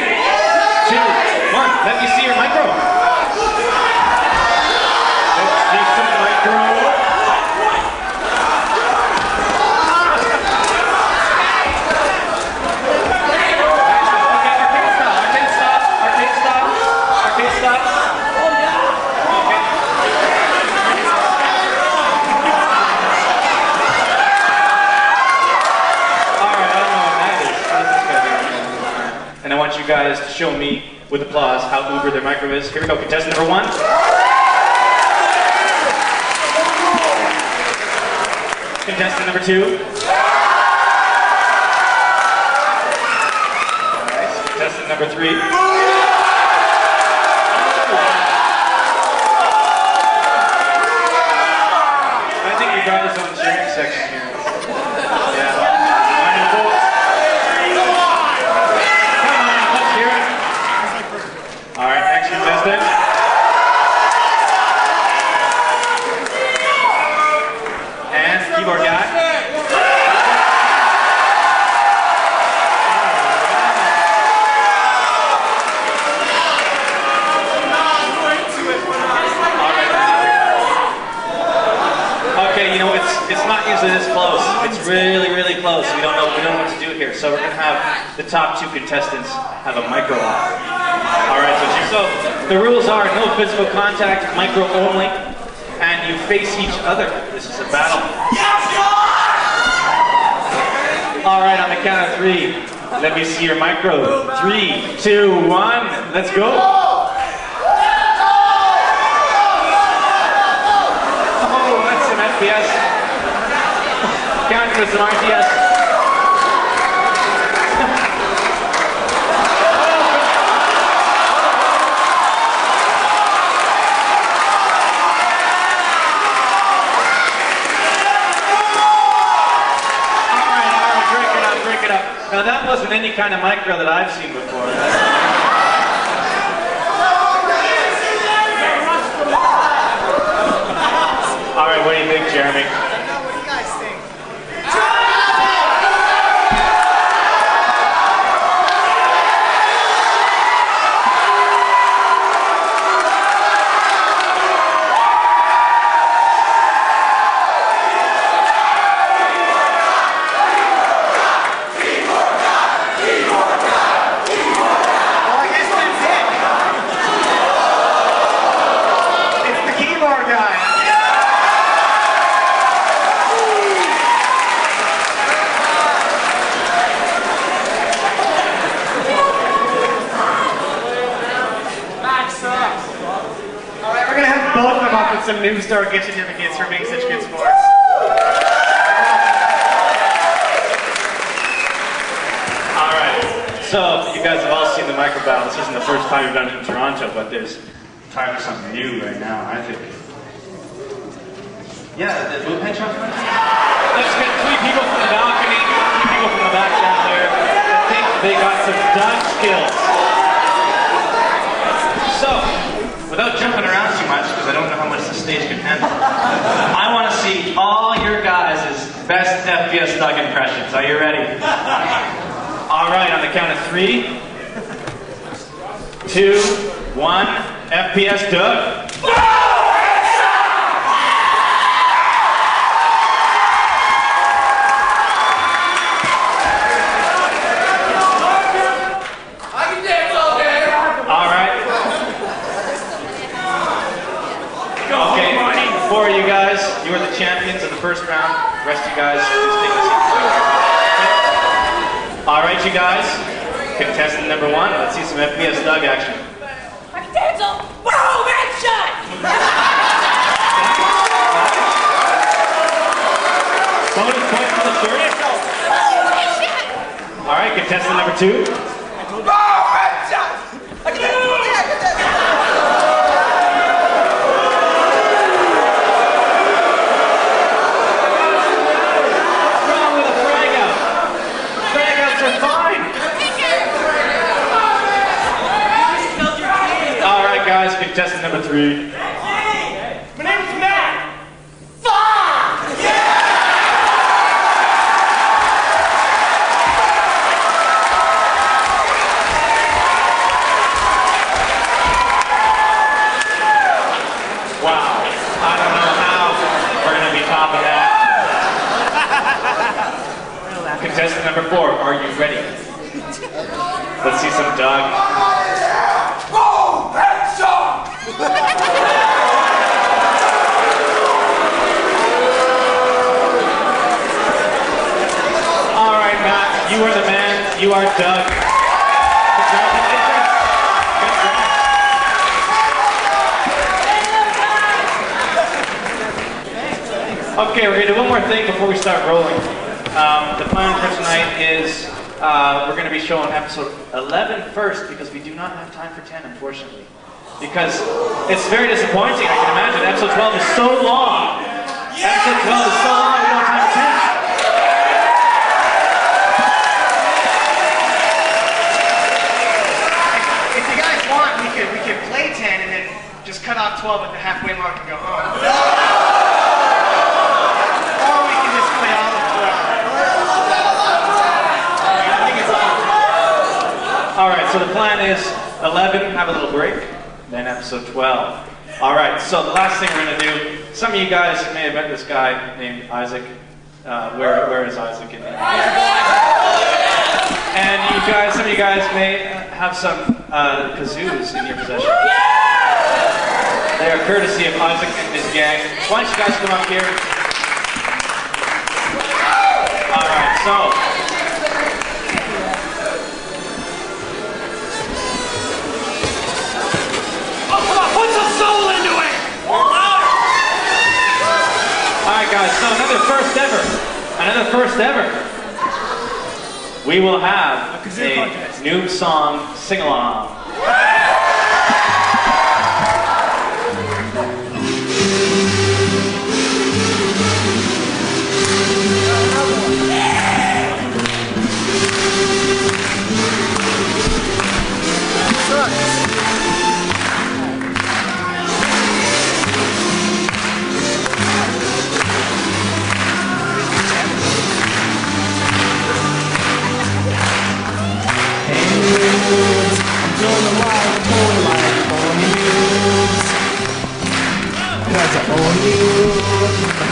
Let me see your micro. Let's see some micro. And I want you guys to show me, with applause, how uber their micro is. Here we go, contestant number 1. Contestant number 2. Nice. Contestant number 3. I think you got his own sharing section here. Alright, next contestant. And keyboard guy. seriously this close. It's really, really close. We don't know what to do here. So we're gonna have the top 2 contestants have a micro off. All right. So the rules are no physical contact, micro only, and you face each other. This is a battle. All right. On the count of 3, let me see your micro. 3, 2, 1. Let's go. RTS. Count for some RTS. Alright, break it up. Now that wasn't any kind of micro that I've seen before. All right, what do you think, Jeremy? What do you guys think? Well, I guess that's it. It's the keyboard guy. Both of them up with some new store gift certificates for being such good sports. Alright, so you guys have all seen the micro battle. This isn't the first time you've done it in Toronto, but there's time for something new right now, I think. Yeah, the blue pen shop. Let's get 3 people from the balcony, 3 people from the back down there. I think they got some dodge skills. So, without jumping around too much, because I don't know how much the stage can handle, I want to see all your guys' best FPS Doug impressions. Are you ready? All right, on the count of 3, 2, 1, FPS Doug. Four of you guys, you are the champions of the first round. The rest of you guys, just take a seat. All right, you guys. Contestant number 1. Let's see some FPS Doug action. I can dance all. Boom! Headshot! Bonus point for the shirt. All right, contestant number 2. Boom! Headshot! I can dance. Contestant number 3. My name is Matt. Fuck! Wow. I don't know how we're going to be topping that. Contestant number 4. Are you ready? Let's see some Doug. All right, Matt, you are the man. You are Doug. Okay, we're going to do one more thing before we start rolling. The plan for tonight is we're going to be showing episode 11 first because we do not have time for 10, unfortunately. Because it's very disappointing, I can imagine. Episode 12 is so long. Episode 12 is so long, we don't have time for 10. If you guys want, we could play 10 and then just cut off 12 at the halfway mark and go home. Or we can just play all of 12. I think it's all. All right, so the plan is 11, have a little break, then episode 12. All right, so the last thing we're going to do, some of you guys may have met this guy named Isaac. Where is Isaac in there? And you guys, some of you guys may have some kazoos in your possession. They are courtesy of Isaac and his gang. Why don't you guys come up here? All right, so. Oh, come on, put some soul into it! Alright guys, so another first ever. We will have a noob song sing-along.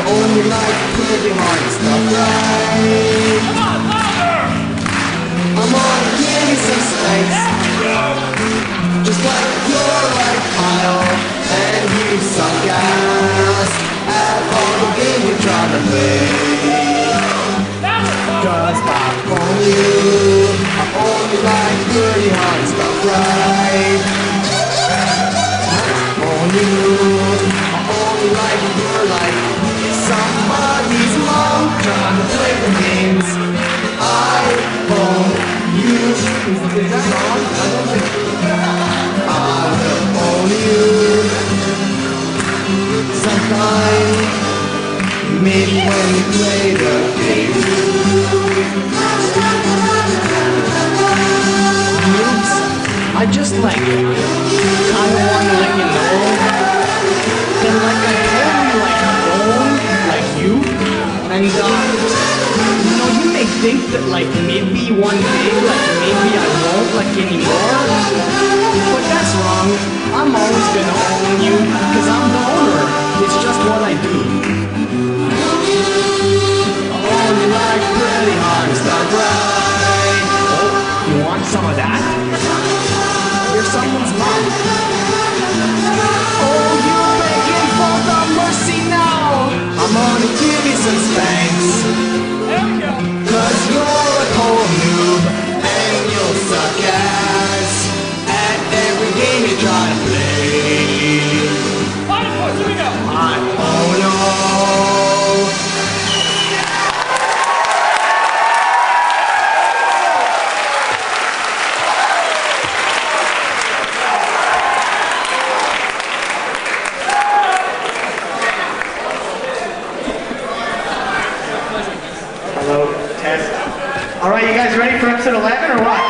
Only like pretty hard stuff, right? Come on, louder! I'm gonna give you some space. Just like you're like Kyle, and you suck ass at all the game you're trying to play. Cause I own you, I only like pretty hard stuff, right? I own you, I only like you're like somebody's mom trying to play the games. I own you. Is that wrong? I don't think. I will own you. Sometime, maybe when we play the game. Oops, I just like kinda want to let you know that like I totally like own like you, and you know, you may think that like maybe one day like maybe I won't like anymore, but that's wrong. I'm always gonna own you because I'm the owner. It's just what I do. I own you like pretty hard stuff, right? Oh, you want some of that? You're someone's mom. Oh, you begging for the mercy now. I'm gonna give you some spanks. There we go. Cause you're a cold noob, and you'll suck ass at every game you try to play. Fine, of course, here we go. Oh no. Hello, test. All right, you guys ready for episode 11 or what?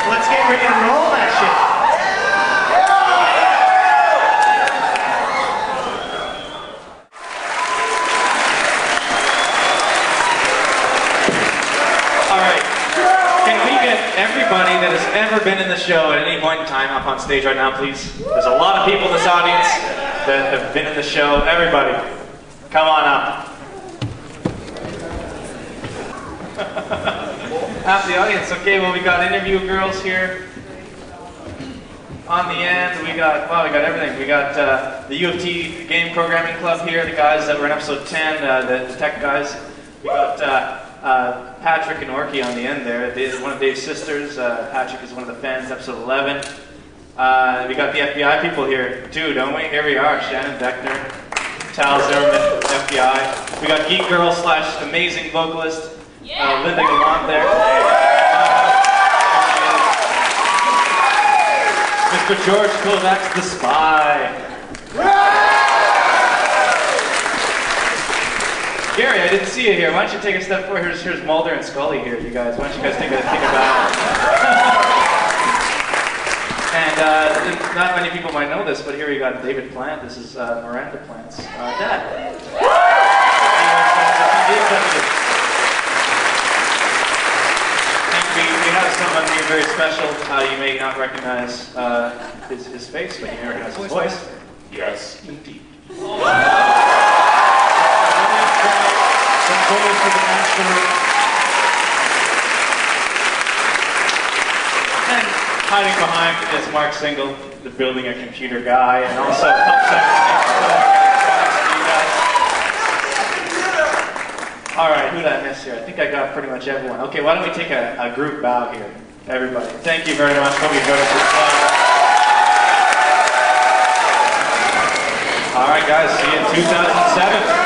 Let's get ready to roll that shit. All right. Can we get everybody that has ever been in the show at any point in time up on stage right now, please? There's a lot of people in this audience that have been in the show. Everybody, come on up. Half the audience. Okay, well, we got interview girls here. On the end, we got everything. We got the U of T Game Programming Club here, the guys that were in episode 10, the tech guys. We got Patrick and Orky on the end there. One of Dave's sisters. Patrick is one of the fans, episode 11. We got the FBI people here too, don't we? Here we are, Shannon Beckner, Tal Zimmerman, FBI. We got Geek Girl / amazing vocalist, Linda Gallant there. Mr. George Kovacs, the spy. Gary, I didn't see you here. Why don't you take a step forward? Here's Mulder and Scully here, you guys. Why don't you guys take a bow? And not many people might know this, but here we got David Plant. This is Miranda Plant's dad. And we have have someone here very special. You may not recognize his face, but you may recognize his voice. Yes, indeed. And hiding behind is Mark Single, the building a computer guy, and also helps out. All right, who did I miss here? I think I got pretty much everyone. Okay, why don't we take a group bow here, everybody? Thank you very much. Hope you enjoyed this. All right, guys. See you in 2007.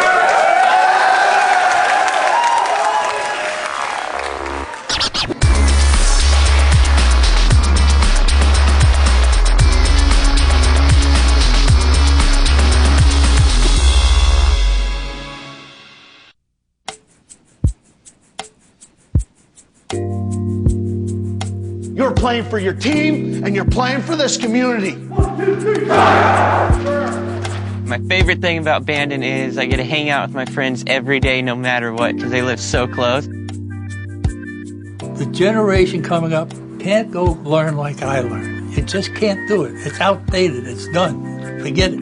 You're playing for your team, and you're playing for this community. 1, 2, 3, My favorite thing about Bandon is I get to hang out with my friends every day, no matter what, because they live so close. The generation coming up can't go learn like I learned. You just can't do it. It's outdated. It's done. Forget it.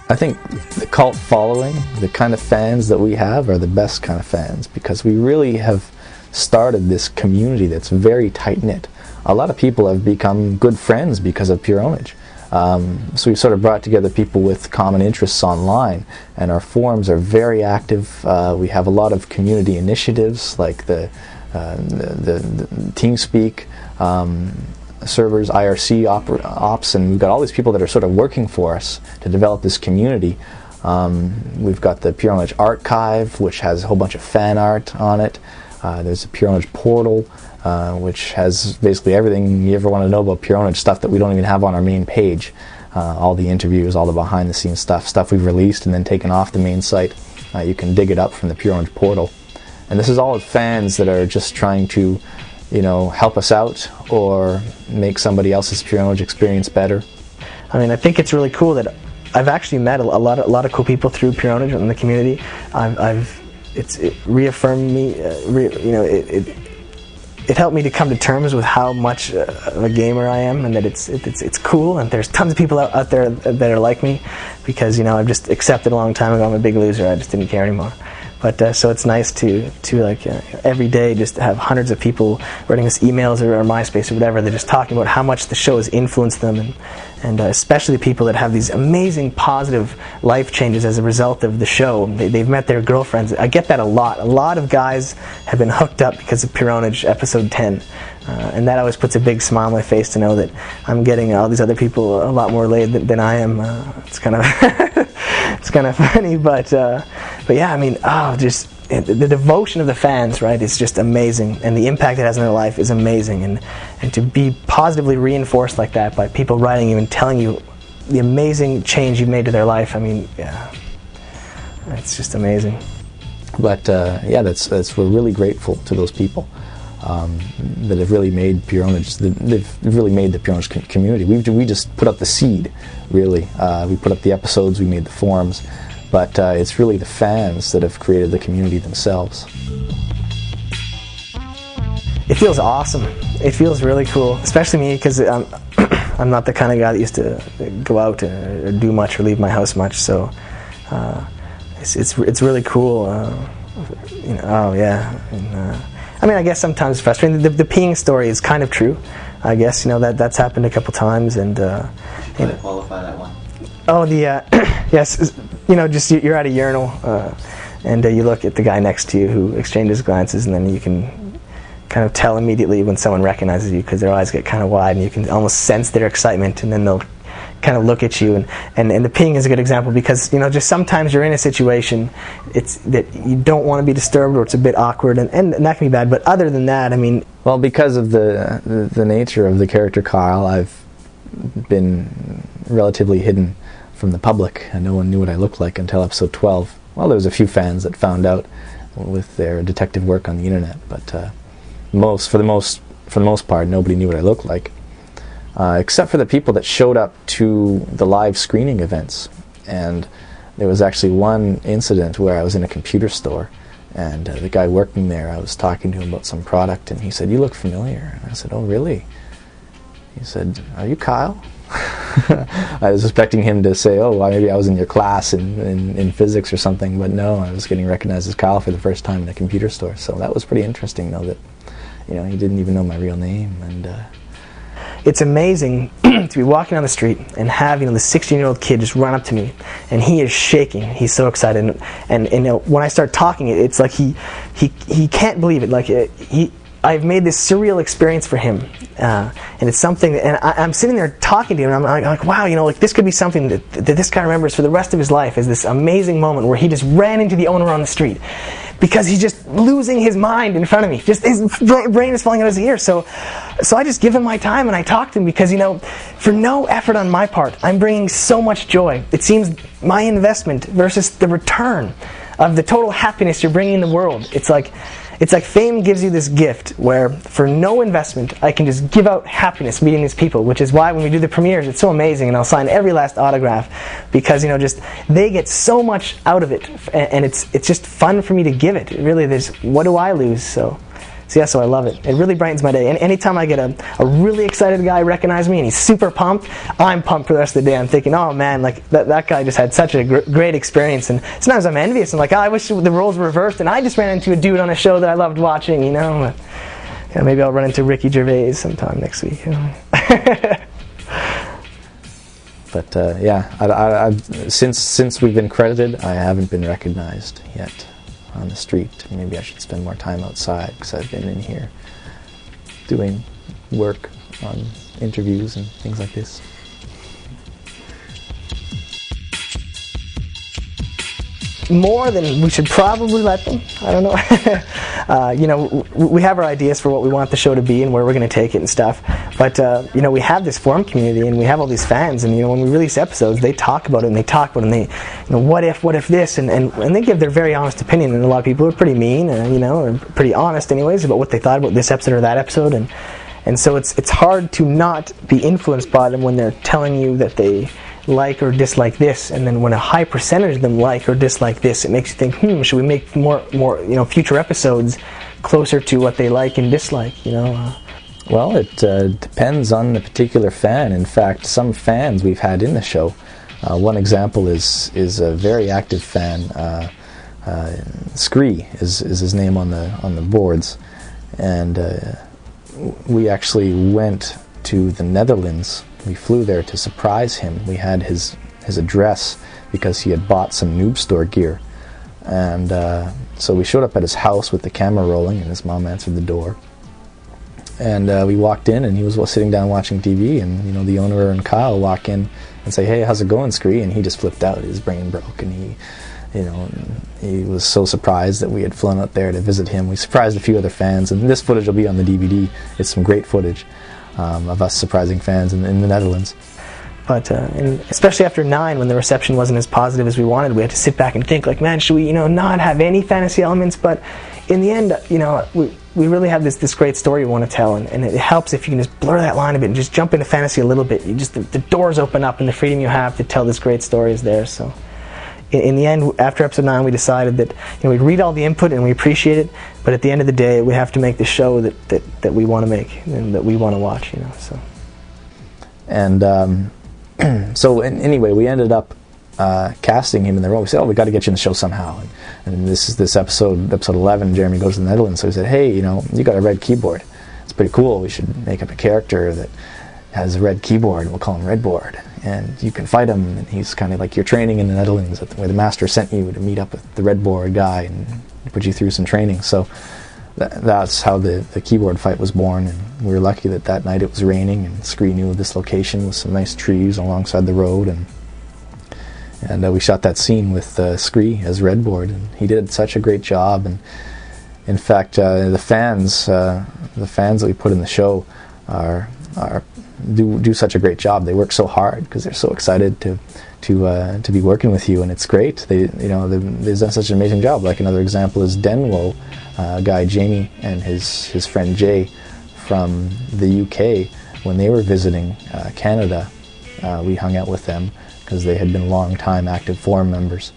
I think the cult following, the kind of fans that we have, are the best kind of fans, because we really have started this community that's very tight-knit. A lot of people have become good friends because of Pure Pwnage. So we've sort of brought together people with common interests online, and our forums are very active. We have a lot of community initiatives like the TeamSpeak servers, IRC ops, and we've got all these people that are sort of working for us to develop this community. We've got the Pure Pwnage archive, which has a whole bunch of fan art on it. There's a Pure Pwnage portal, which has basically everything you ever want to know about Pure Pwnage, stuff that we don't even have on our main page. All the interviews, all the behind-the-scenes stuff we've released and then taken off the main site. You can dig it up from the Pure Pwnage portal. And this is all of fans that are just trying to, help us out or make somebody else's Pure Pwnage experience better. I mean, I think it's really cool that I've actually met a lot of cool people through Pure Pwnage in the community. It reaffirmed me. It helped me to come to terms with how much of a gamer I am, and that it's cool. And there's tons of people out there that are like me, because I've just accepted a long time ago I'm a big loser. I just didn't care anymore. But so it's nice to every day just have hundreds of people writing us emails or MySpace or whatever. They're just talking about how much the show has influenced them, and especially the people that have these amazing positive life changes as a result of the show. They've met their girlfriends. I get that a lot. A lot of guys have been hooked up because of Pure Pwnage episode 10. And that always puts a big smile on my face to know that I'm getting all these other people a lot more laid than I am. It's kind of it's kind of funny, but yeah, I mean, just the devotion of the fans, right, is just amazing, and the impact it has on their life is amazing, and to be positively reinforced like that by people writing you and telling you the amazing change you've made to their life. I mean, yeah, it's just amazing. But yeah, we're really grateful to those people. That have really made Pure Pwnage. They've really made the Pure Pwnage community. We just put up the seed, really. We put up the episodes, we made the forums, but it's really the fans that have created the community themselves. It feels awesome. It feels really cool, especially me, because I'm not the kind of guy that used to go out or do much or leave my house much. So it's really cool. Oh yeah. And, I mean, I guess sometimes it's frustrating. The peeing story is kind of true. I guess that's happened a couple times, and qualify that one. Oh, yes, just you're at a urinal, and you look at the guy next to you who exchanges glances, and then you can kind of tell immediately when someone recognizes you, because their eyes get kind of wide, and you can almost sense their excitement, and then they'll kind of look at you, and the peeing is a good example, because just sometimes you're in a situation it's that you don't want to be disturbed, or it's a bit awkward, and that can be bad. But other than that, I mean, well, because of the nature of the character Kyle, I've been relatively hidden from the public, and no one knew what I looked like until episode 12. Well, there was a few fans that found out with their detective work on the internet, but for for the most part, nobody knew what I looked like, except for the people that showed up to the live screening events. And there was actually one incident where I was in a computer store, and the guy working there, I was talking to him about some product, and he said, "You look familiar." And I said, "Oh, really?" He said, "Are you Kyle?" I was expecting him to say, "Oh, well, maybe I was in your class in physics or something," but no, I was getting recognized as Kyle for the first time in a computer store. So that was pretty interesting, though, that he didn't even know my real name. And it's amazing to be walking down the street and have the 16-year-old kid just run up to me, and he is shaking. He's so excited, and when I start talking, it's like he can't believe it. Like I've made this surreal experience for him, and it's something. And I'm sitting there talking to him, and I'm like, wow, like this could be something that this guy remembers for the rest of his life. Is this amazing moment where he just ran into the owner on the street because he's just losing his mind in front of me. Just his brain is falling out of his ear. So I just give him my time and I talk to him because for no effort on my part, I'm bringing so much joy. It seems my investment versus the return of the total happiness you're bringing in the world. It's like fame gives you this gift where for no investment I can just give out happiness meeting these people, which is why when we do the premieres it's so amazing, and I'll sign every last autograph because just they get so much out of it, and it's just fun for me to give it. Really, what do I lose? So I love it. It really brightens my day. And anytime I get a really excited guy recognize me and he's super pumped, I'm pumped for the rest of the day. I'm thinking, oh man, like that guy just had such a great experience. And sometimes I'm envious. I'm like, oh, I wish the roles were reversed and I just ran into a dude on a show that I loved watching, But, maybe I'll run into Ricky Gervais sometime next week. But since we've been credited, I haven't been recognized yet on the street. Maybe I should spend more time outside because I've been in here doing work on interviews and things like this. More than we should probably let them. I don't know. We have our ideas for what we want the show to be and where we're going to take it and stuff. But we have this forum community and we have all these fans. And when we release episodes, they talk about it and they talk about it. And they, what if this, and they give their very honest opinion. And a lot of people are pretty mean, or pretty honest, anyways, about what they thought about this episode or that episode. And so it's hard to not be influenced by them when they're telling you that they like or dislike this, and then when a high percentage of them like or dislike this, it makes you think, should we make more future episodes closer to what they like and dislike, Well, it depends on the particular fan. In fact, some fans we've had in the show, one example is a very active fan, Scree is his name on the boards, and we actually went to the Netherlands. We flew there to surprise him. We had his address because he had bought some noob store gear. And so we showed up at his house with the camera rolling, and his mom answered the door. And we walked in, and he was sitting down watching TV, and the owner and Kyle walk in and say, "Hey, how's it going, Scree?" And he just flipped out. His brain broke, and he was so surprised that we had flown out there to visit him. We surprised a few other fans, and this footage will be on the DVD. It's some great footage of us surprising fans in the Netherlands. But and especially after 9, when the reception wasn't as positive as we wanted, we had to sit back and think, like, man, should we, not have any fantasy elements? But in the end, we really have this great story we want to tell, and it helps if you can just blur that line a bit and just jump into fantasy a little bit. The doors open up, and the freedom you have to tell this great story is there. So in the end, after episode 9, we decided that we'd read all the input and we appreciate it, but at the end of the day, we have to make the show that we want to make and that we want to watch. So. And so anyway, we ended up casting him in the role. We said, "Oh, we got to get you in the show somehow." And this is this episode 11. Jeremy goes to the Netherlands, so he said, "Hey, you got a red keyboard. It's pretty cool. We should make up a character that has a red keyboard, and we'll call him Redboard. And you can fight him, and he's kind of like your training in the Netherlands, where the master sent you to meet up with the Redboard guy and put you through some training." So that's how the keyboard fight was born, and we were lucky that night it was raining, and Scree knew of this location with some nice trees alongside the road, and we shot that scene with Scree as Redboard, and he did such a great job. And in fact, the fans that we put in the show do such a great job. They work so hard because they're so excited to be working with you, and it's great. They've done such an amazing job. Like another example is Denwo, guy Jamie and his friend Jay from the UK when they were visiting Canada. We hung out with them because they had been long-time active forum members,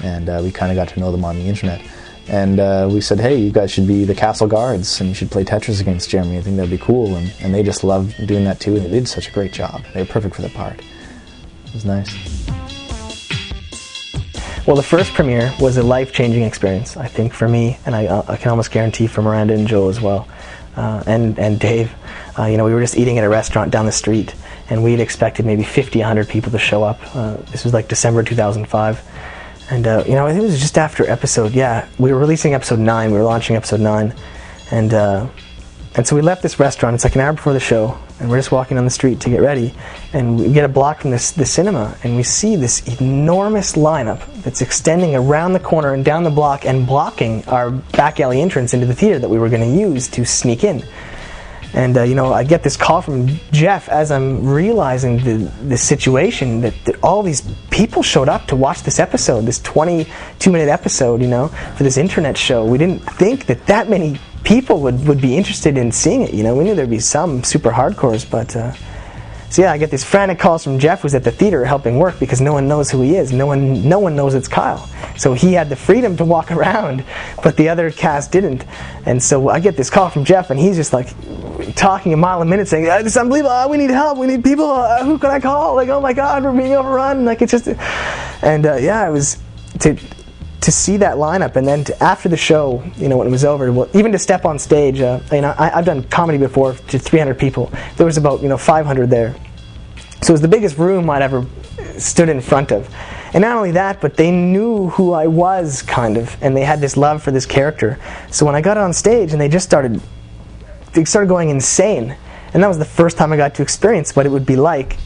and we kind of got to know them on the internet. And we said, hey, you guys should be the castle guards and you should play Tetris against Jeremy. I think that'd be cool. And they just loved doing that too, and they did such a great job. They were perfect for the part. It was nice. Well, the first premiere was a life-changing experience, I think, for me, and I can almost guarantee for Miranda and Joe as well, and Dave. We were just eating at a restaurant down the street, and we had expected maybe 50, 100 people to show up. This was like December 2005. And, I think it was just after we were releasing episode 9, we were launching episode 9, and so we left this restaurant. It's like an hour before the show, and we're just walking down the street to get ready, and we get a block from the cinema, and we see this enormous lineup that's extending around the corner and down the block and blocking our back alley entrance into the theater that we were going to use to sneak in. And, I get this call from Geoff as I'm realizing the situation, that all these people showed up to watch this episode, this 22-minute episode, for this internet show. We didn't think that many people would be interested in seeing it, We knew there'd be some super hardcores, but... So I get these frantic calls from Geoff, who's at the theater helping work, because no one knows who he is. No one knows it's Kyle. So he had the freedom to walk around, but the other cast didn't. And so I get this call from Geoff, and he's just like talking a mile a minute, saying, "It's unbelievable! We need help! We need people! Who can I call? Like, oh my God, we're being overrun!" Like it's just, and it was to see that lineup, and then after the show, when it was over, even to step on stage, I've done comedy before to 300 people. There was about 500 there, so it was the biggest room I'd ever stood in front of. And not only that, but they knew who I was, kind of, and they had this love for this character. So when I got on stage, and they started going insane, and that was the first time I got to experience what it would be like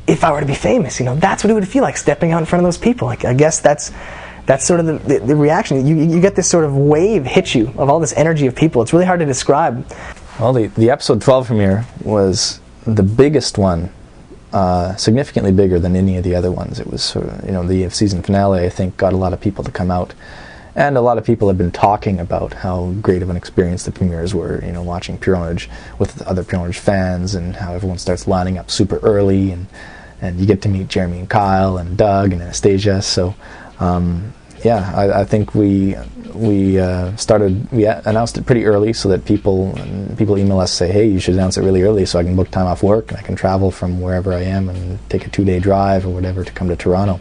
if I were to be famous. That's what it would feel like, stepping out in front of those people. Like, I guess that's sort of the reaction. You get this sort of wave hit you of all this energy of people. It's really hard to describe. Well, the episode 12 premiere was the biggest one, significantly bigger than any of the other ones. It was the season finale, I think, got a lot of people to come out. And a lot of people have been talking about how great of an experience the premieres were, watching Pure Pwnage with other Pure Pwnage fans, and how everyone starts lining up super early, and you get to meet Jeremy and Kyle and Doug and Anastasia. So I think we announced it pretty early, so that people email us, say, hey, you should announce it really early so I can book time off work and I can travel from wherever I am and take a 2-day drive or whatever to come to Toronto.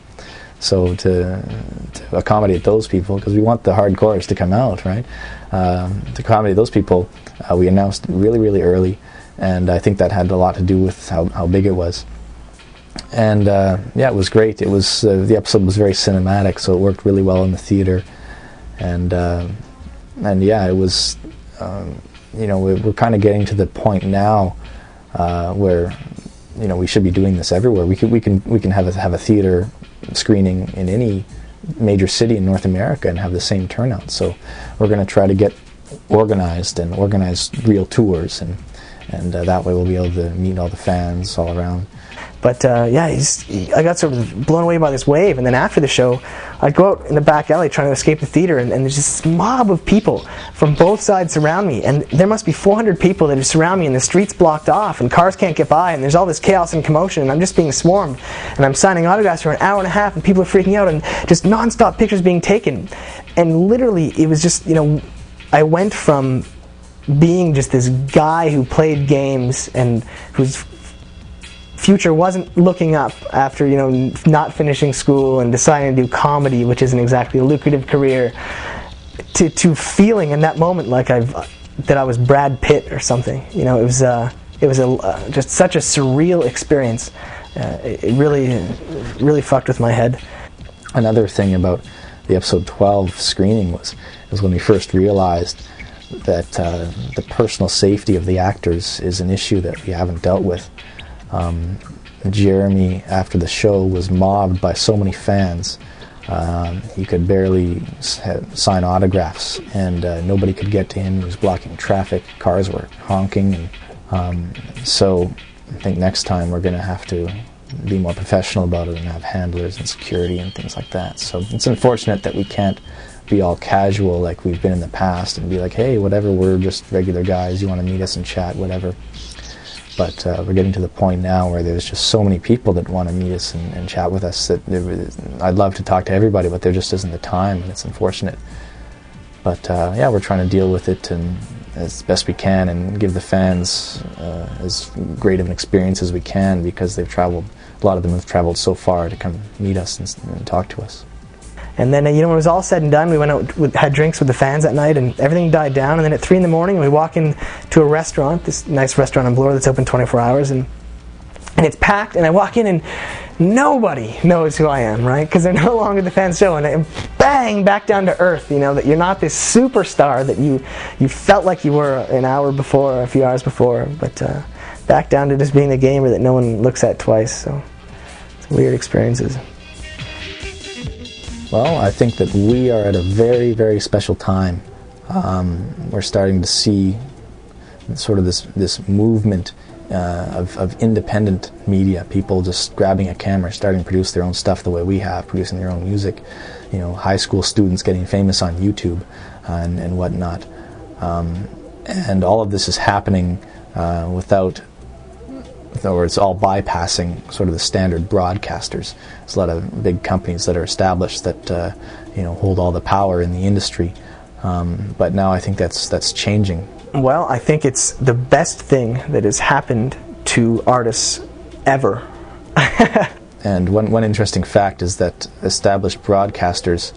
So to accommodate those people, because we want the hardcores to come out, right? To accommodate those people, we announced really, really early, and I think that had a lot to do with how big it was. And it was great. It was the episode was very cinematic, so it worked really well in the theater. And it was we're kind of getting to the point now where we should be doing this everywhere. We can have a theater screening in any major city in North America and have the same turnout. So we're going to try to get organized and organize real tours, and that way we'll be able to meet all the fans all around. But I got sort of blown away by this wave, and then after the show, I'd go out in the back alley trying to escape the theater, and there's this mob of people from both sides surround me, and there must be 400 people that surround me, and the street's blocked off, and cars can't get by, and there's all this chaos and commotion, and I'm just being swarmed, and I'm signing autographs for an hour and a half, and people are freaking out, and just non-stop pictures being taken, and literally it was just, I went from being just this guy who played games and whose future wasn't looking up after not finishing school and deciding to do comedy, which isn't exactly a lucrative career, to feeling in that moment like that I was Brad Pitt or something. It was just such a surreal experience. It really fucked with my head. Another thing about the episode 12 screening was when we first realized that the personal safety of the actors is an issue that we haven't dealt with. Jeremy, after the show, was mobbed by so many fans. He could barely sign autographs, and nobody could get to him. He was blocking traffic. Cars were honking. So I think next time we're going to have to be more professional about it and have handlers and security and things like that. So it's unfortunate that we can't be all casual like we've been in the past and be like, hey, whatever, we're just regular guys, you want to meet us and chat, whatever. But we're getting to the point now where there's just so many people that want to meet us and chat with us that I'd love to talk to everybody, but there just isn't the time, and it's unfortunate. But yeah, we're trying to deal with it and as best we can and give the fans as great of an experience as we can, because they've traveled, a lot of them have traveled so far to come meet us and talk to us. And then, when it was all said and done, we went out, had drinks with the fans at night, and everything died down. And then at 3 in the morning, we walk in to a restaurant, this nice restaurant in Bloor that's open 24 hours, and it's packed. And I walk in, and nobody knows who I am, right? Because they're no longer the fan show, and bang, back down to earth. That you're not this superstar that you felt like you were an hour before, or a few hours before, but back down to just being a gamer that no one looks at twice. So it's weird experiences. Well, I think that we are at a very, very special time. We're starting to see sort of this movement of independent media, people just grabbing a camera, starting to produce their own stuff the way we have, producing their own music. High school students getting famous on YouTube and whatnot. And all of this is happening without, or it's all bypassing sort of the standard broadcasters. There's a lot of big companies that are established that hold all the power in the industry. But now I think that's changing. Well, I think it's the best thing that has happened to artists ever. And one interesting fact is that established broadcasters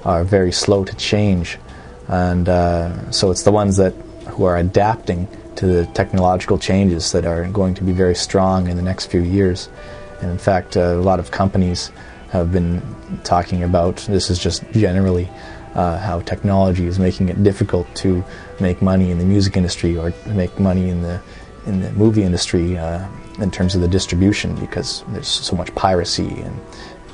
are very slow to change, and so it's the ones who are adapting to the technological changes that are going to be very strong in the next few years. And in fact, a lot of companies have been talking about, this is just generally how technology is making it difficult to make money in the music industry or make money in the movie industry in terms of the distribution, because there's so much piracy and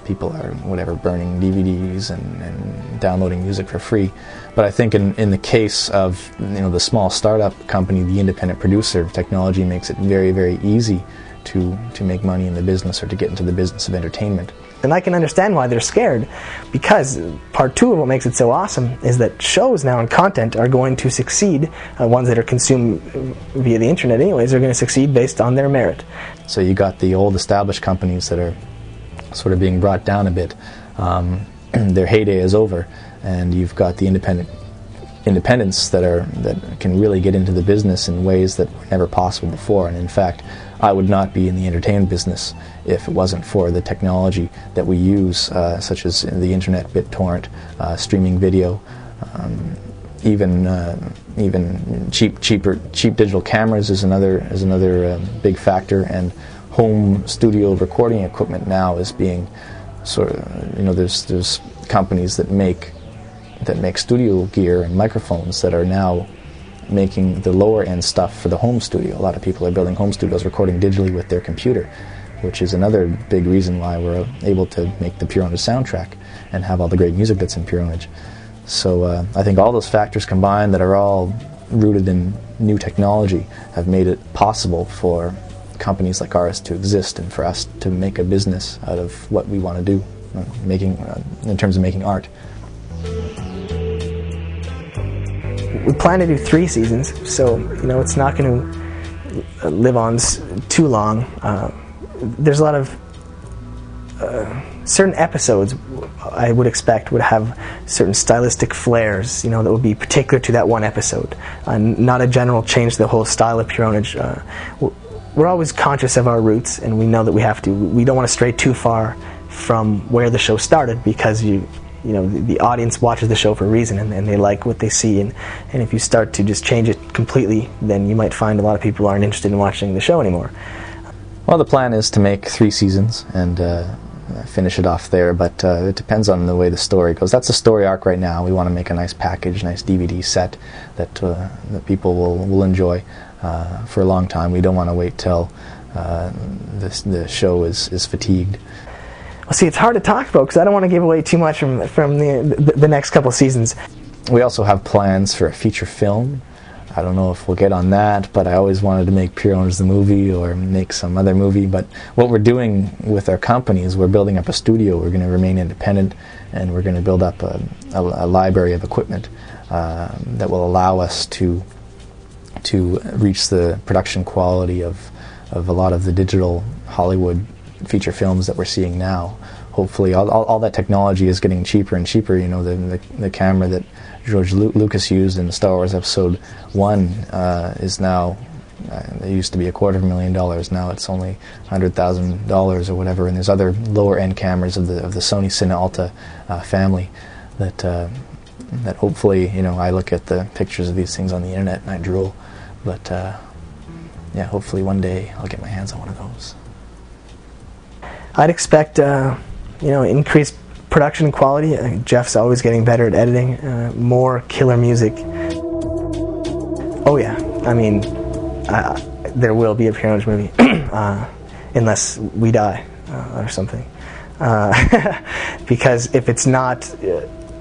people are burning DVDs and downloading music for free. But I think in the case of the small startup company, the independent producer, technology makes it very, very easy to make money in the business or to get into the business of entertainment. And I can understand why they're scared, because part 2 of what makes it so awesome is that shows now and content are going to succeed. Ones that are consumed via the internet anyways are going to succeed based on their merit. So you got the old established companies that are sort of being brought down a bit. Their heyday is over, and you've got the independents that can really get into the business in ways that were never possible before. And in fact, I would not be in the entertainment business if it wasn't for the technology that we use, such as the internet, BitTorrent, streaming video, even cheap digital cameras is another big factor, and home studio recording equipment now is being sort of, there's companies that make studio gear and microphones that are now making the lower end stuff for the home studio. A lot of people are building home studios, recording digitally with their computer, which is another big reason why we're able to make the Pure Pwnage soundtrack and have all the great music that's in Pure Pwnage. So I think all those factors combined that are all rooted in new technology have made it possible for companies like ours to exist and for us to make a business out of what we want to do, in terms of making art. We plan to do 3 seasons, so it's not going to live on too long. There's a lot of certain episodes I would expect would have certain stylistic flares, that would be particular to that one episode, not a general change to the whole style of Pure Pwnage. We're always conscious of our roots, and we know that we don't want to stray too far from where the show started, because the audience watches the show for a reason, and they like what they see, and if you start to just change it completely, then you might find a lot of people aren't interested in watching the show anymore. Well, the plan is to make 3 seasons and finish it off there, but it depends on the way the story goes. That's the story arc right now. We want to make a nice package, nice DVD set that people will enjoy for a long time. We don't want to wait till the show is fatigued. Well, see, it's hard to talk about because I don't want to give away too much from the next couple seasons. We also have plans for a feature film I don't know if we'll get on that, but I always wanted to make Pure Pwnage the movie or make some other movie. But what we're doing with our company is we're building up a studio. We're going to remain independent, and we're going to build up a library of equipment that will allow us to reach the production quality of a lot of the digital Hollywood feature films that we're seeing now. Hopefully, all that technology is getting cheaper and cheaper. You know, the camera that George Lucas used in Star Wars Episode 1 is now, it used to be $250,000. Now it's only $100,000 or whatever. And there's other lower-end cameras of the Sony Cine Alta family that hopefully, you know, I look at the pictures of these things on the internet and I drool. But yeah, hopefully one day I'll get my hands on one of those. I'd expect, you know, increased production quality. Geoff's always getting better at editing. More killer music. Oh yeah, I mean, there will be a Pure Pwnage movie, unless we die or something. Because if it's not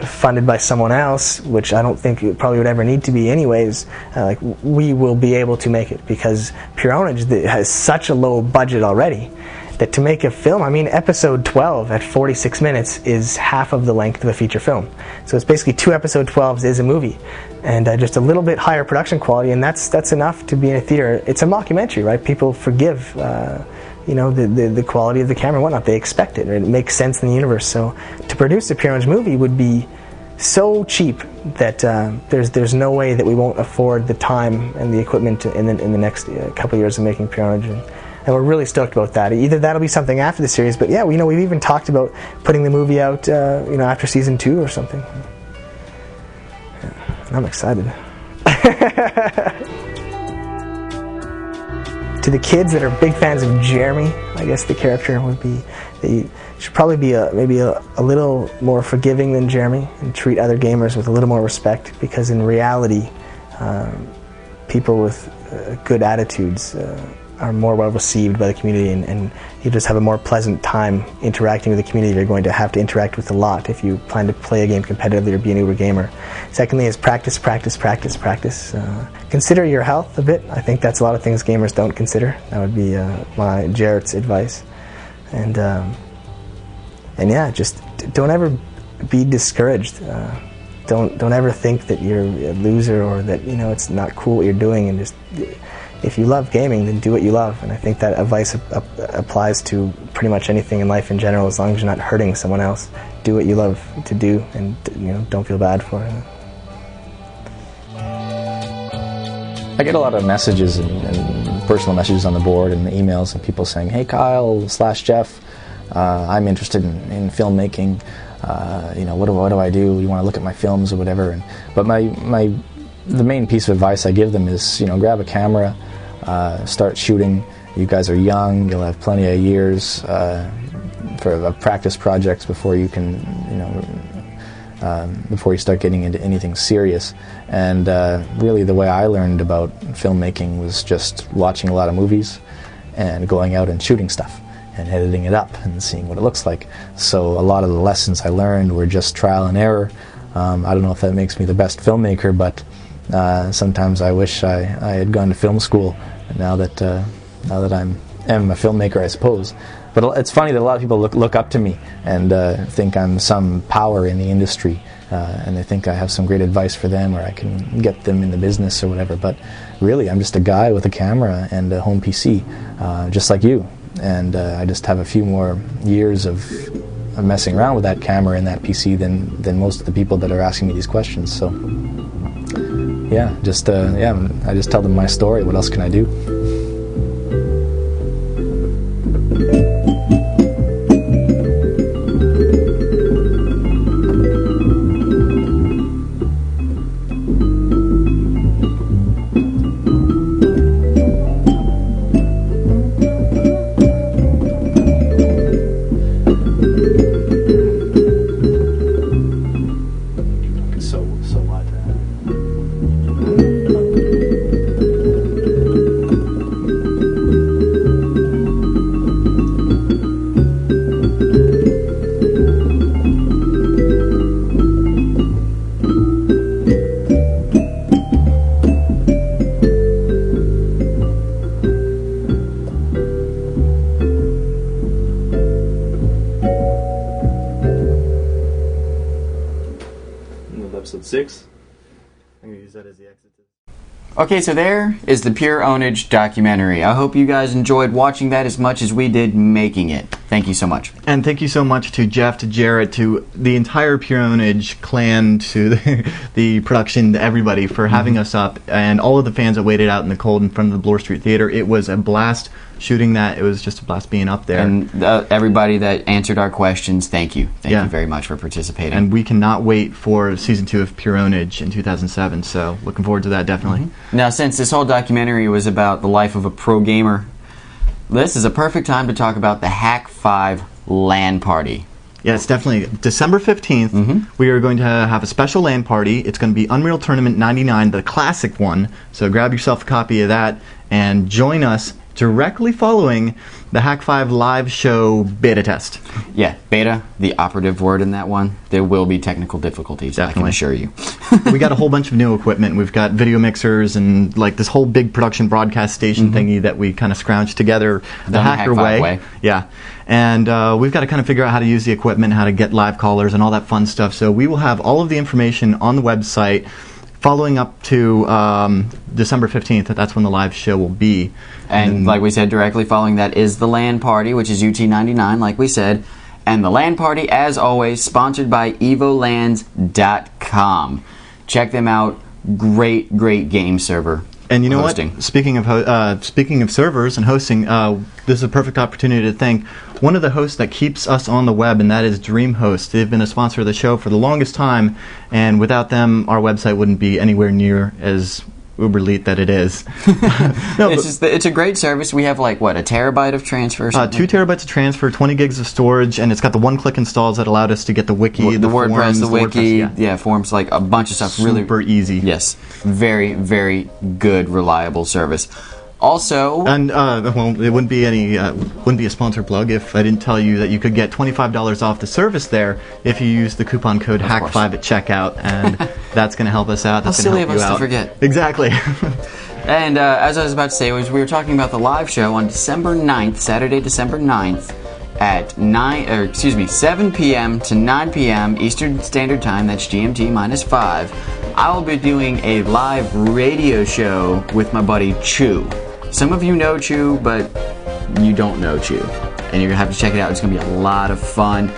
funded by someone else, which I don't think it probably would ever need to be anyways, like we will be able to make it, because Pure Pwnage has such a low budget already that to make a film, I mean, episode 12 at 46 minutes is half of the length of a feature film. So it's basically 2 episode 12s is a movie, and just a little bit higher production quality, and that's enough to be in a theater. It's a mockumentary, right? People forgive, you know, the quality of the camera and whatnot. They expect it, or it makes sense in the universe. So to produce a Pure Pwnage movie would be so cheap that there's no way that we won't afford the time and the equipment in the next couple of years of making Pure Pwnage. And we're really stoked about that. Either that'll be something after the series, but yeah, we've even talked about putting the movie out, you know, after season 2 or something. Yeah, I'm excited. To the kids that are big fans of Jeremy, I guess the character would be, they should probably be maybe a little more forgiving than Jeremy and treat other gamers with a little more respect, because in reality, people with good attitudes are more well received by the community, and you just have a more pleasant time interacting with the community. You're going to have to interact with a lot if you plan to play a game competitively or be an uber gamer. Secondly is practice, practice, practice, practice. Consider your health a bit. I think that's a lot of things gamers don't consider. That would be my Jarett's advice. And yeah, just don't ever be discouraged. Don't ever think that you're a loser, or that, you know, it's not cool what you're doing, and just, if you love gaming, then do what you love. And I think that advice applies to pretty much anything in life in general, as long as you're not hurting someone else. Do what you love to do, and, you know, don't feel bad for it. I get a lot of messages and personal messages on the board and emails, and people saying, "Hey Kyle / Geoff, I'm interested in filmmaking. You know, what do I do? You want to look at my films or whatever?" But the main piece of advice I give them is, you know, grab a camera, start shooting. You guys are young; you'll have plenty of years for practice projects before you can, you know, before you start getting into anything serious. And really, the way I learned about filmmaking was just watching a lot of movies and going out and shooting stuff and editing it up and seeing what it looks like. So a lot of the lessons I learned were just trial and error. I don't know if that makes me the best filmmaker, but sometimes I wish I had gone to film school. Now that I am a filmmaker, I suppose. But it's funny that a lot of people look up to me and think I'm some power in the industry, and they think I have some great advice for them, or I can get them in the business or whatever. But really, I'm just a guy with a camera and a home PC, just like you. And I just have a few more years of messing around with that camera and that PC than most of the people that are asking me these questions. So yeah, I just tell them my story. What else can I do? 6. I'm going to use that as the exit. Okay, so there is the Pure Pwnage documentary. I hope you guys enjoyed watching that as much as we did making it. Thank you so much. And thank you so much to Geoff, to Jarett, to the entire Pure Pwnage clan, to the production, to everybody for having us up, and all of the fans that waited out in the cold in front of the Bloor Street Theater. It was a blast shooting that. It was just a blast being up there. And everybody that answered our questions, thank you. Thank you very much for participating. And we cannot wait for Season 2 of Pure Pwnage in 2007, so looking forward to that, definitely. Now, since this whole documentary was about the life of a pro gamer, this is a perfect time to talk about the Hak5 LAN party. Yes, definitely. December 15th, we are going to have a special LAN party. It's going to be Unreal Tournament 99, the classic one. So grab yourself a copy of that and join us directly following the Hak5 live show beta test. Yeah, beta, the operative word in that one. There will be technical difficulties, I can assure you. We got a whole bunch of new equipment. We've got video mixers and like this whole big production broadcast station thingy that we kind of scrounged together the hacker way. Yeah. And we've got to kind of figure out how to use the equipment, how to get live callers and all that fun stuff. So we will have all of the information on the website following up to December 15th. That's when the live show will be. And like we said, directly following that is the LAN party, which is UT99, like we said. And the LAN party, as always, sponsored by evolans.com. Check them out. Great, great game server. And you know hosting. what? Speaking of servers and hosting, this is a perfect opportunity to thank one of the hosts that keeps us on the web, and that is DreamHost. They've been a sponsor of the show for the longest time, and without them, our website wouldn't be anywhere near as uber elite that it is. It's a great service. We have like, what, a terabyte of transfer? 2 terabytes of transfer, 20 gigs of storage, and it's got the one-click installs that allowed us to get the wiki, the WordPress, forums, the wiki, WordPress, forms, like a bunch of stuff. Super easy. Yes, very, very good, reliable service. Also, and well, it wouldn't be a sponsor plug if I didn't tell you that you could get $25 off the service there if you use the coupon code Hak5 at checkout, and that's going to help us out. That's How going to silly help of you us out. to forget. Exactly. And as I was about to say, we were talking about the live show on December 9th, Saturday, December 9th, at 7 p.m. to 9 p.m. Eastern Standard Time. That's GMT minus 5. I will be doing a live radio show with my buddy Chew. Some of you know Chew, but you don't know Chew. And you're going to have to check it out. It's going to be a lot of fun.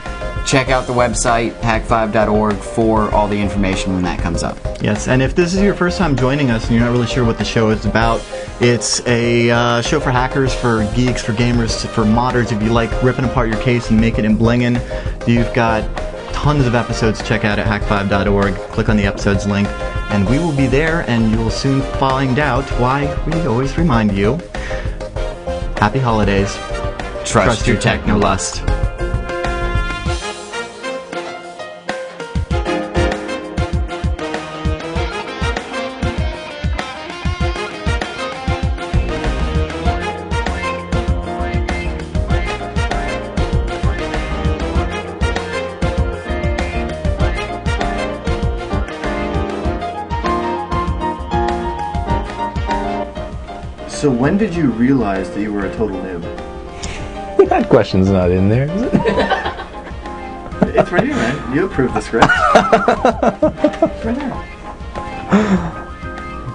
Check out the website, hak5.org, for all the information when that comes up. Yes, and if this is your first time joining us and you're not really sure what the show is about, it's a show for hackers, for geeks, for gamers, for modders. If you like ripping apart your case and making it and blinging, you've got tons of episodes to check out at hak5.org. Click on the episodes link, and we will be there, and you will soon find out why we always remind you. Happy holidays. Trust your technolust. So when did you realize that you were a total noob? That question's not in there, is it? It's right here, man. You approved the script. It's right there.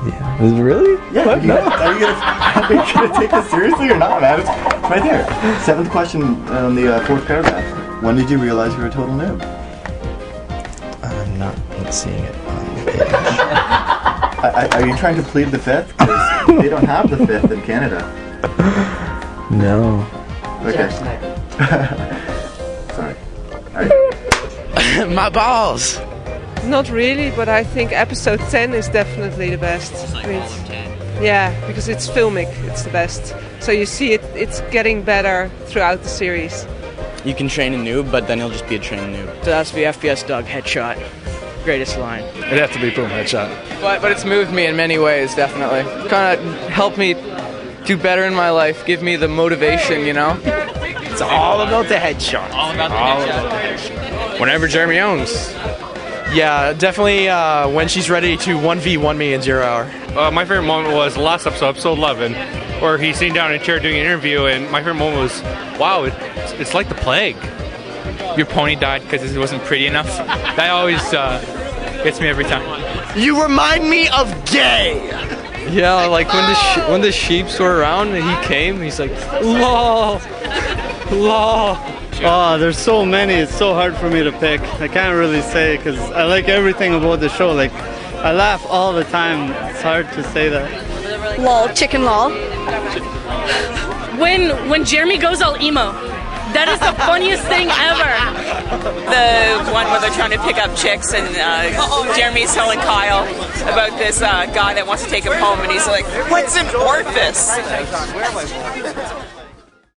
Yeah. Is it really? Yeah. What? No. Are you gonna take this seriously or not, man? It's right there. 7th question on the 4th paragraph. When did you realize you were a total noob? I'm not seeing it on the page. Are you trying to plead the 5th? Because they don't have the 5th in Canada. No. Okay. Sorry. My balls! Not really, but I think episode 10 is definitely the best. Yeah, because it's filmic, it's the best. So you see it's getting better throughout the series. You can train a noob, but then he'll just be a trained noob. So that's the FPS dog headshot. Greatest line. It'd have to be boom headshot. But it's moved me in many ways, definitely. Kind of helped me do better in my life, give me the motivation, you know? It's all about the headshot. All about the headshot. Whenever Jeremy owns. Yeah, definitely when she's ready to 1v1 me in 0 hour. My favorite moment was last episode 11, where he's sitting down in a chair doing an interview, and my favorite moment was, wow, it's like the plague. Your pony died because it wasn't pretty enough. That always Gets me every time. You remind me of gay. Yeah, like when the sheeps were around and he came, he's like, lol, lol. Oh, there's so many. It's so hard for me to pick. I can't really say because I like everything about the show. Like, I laugh all the time. It's hard to say that. Lol, chicken lol. When Jeremy goes all emo. That is the funniest thing ever. The one where they're trying to pick up chicks and Jeremy's telling Kyle about this guy that wants to take him home and he's like, what's an orifice?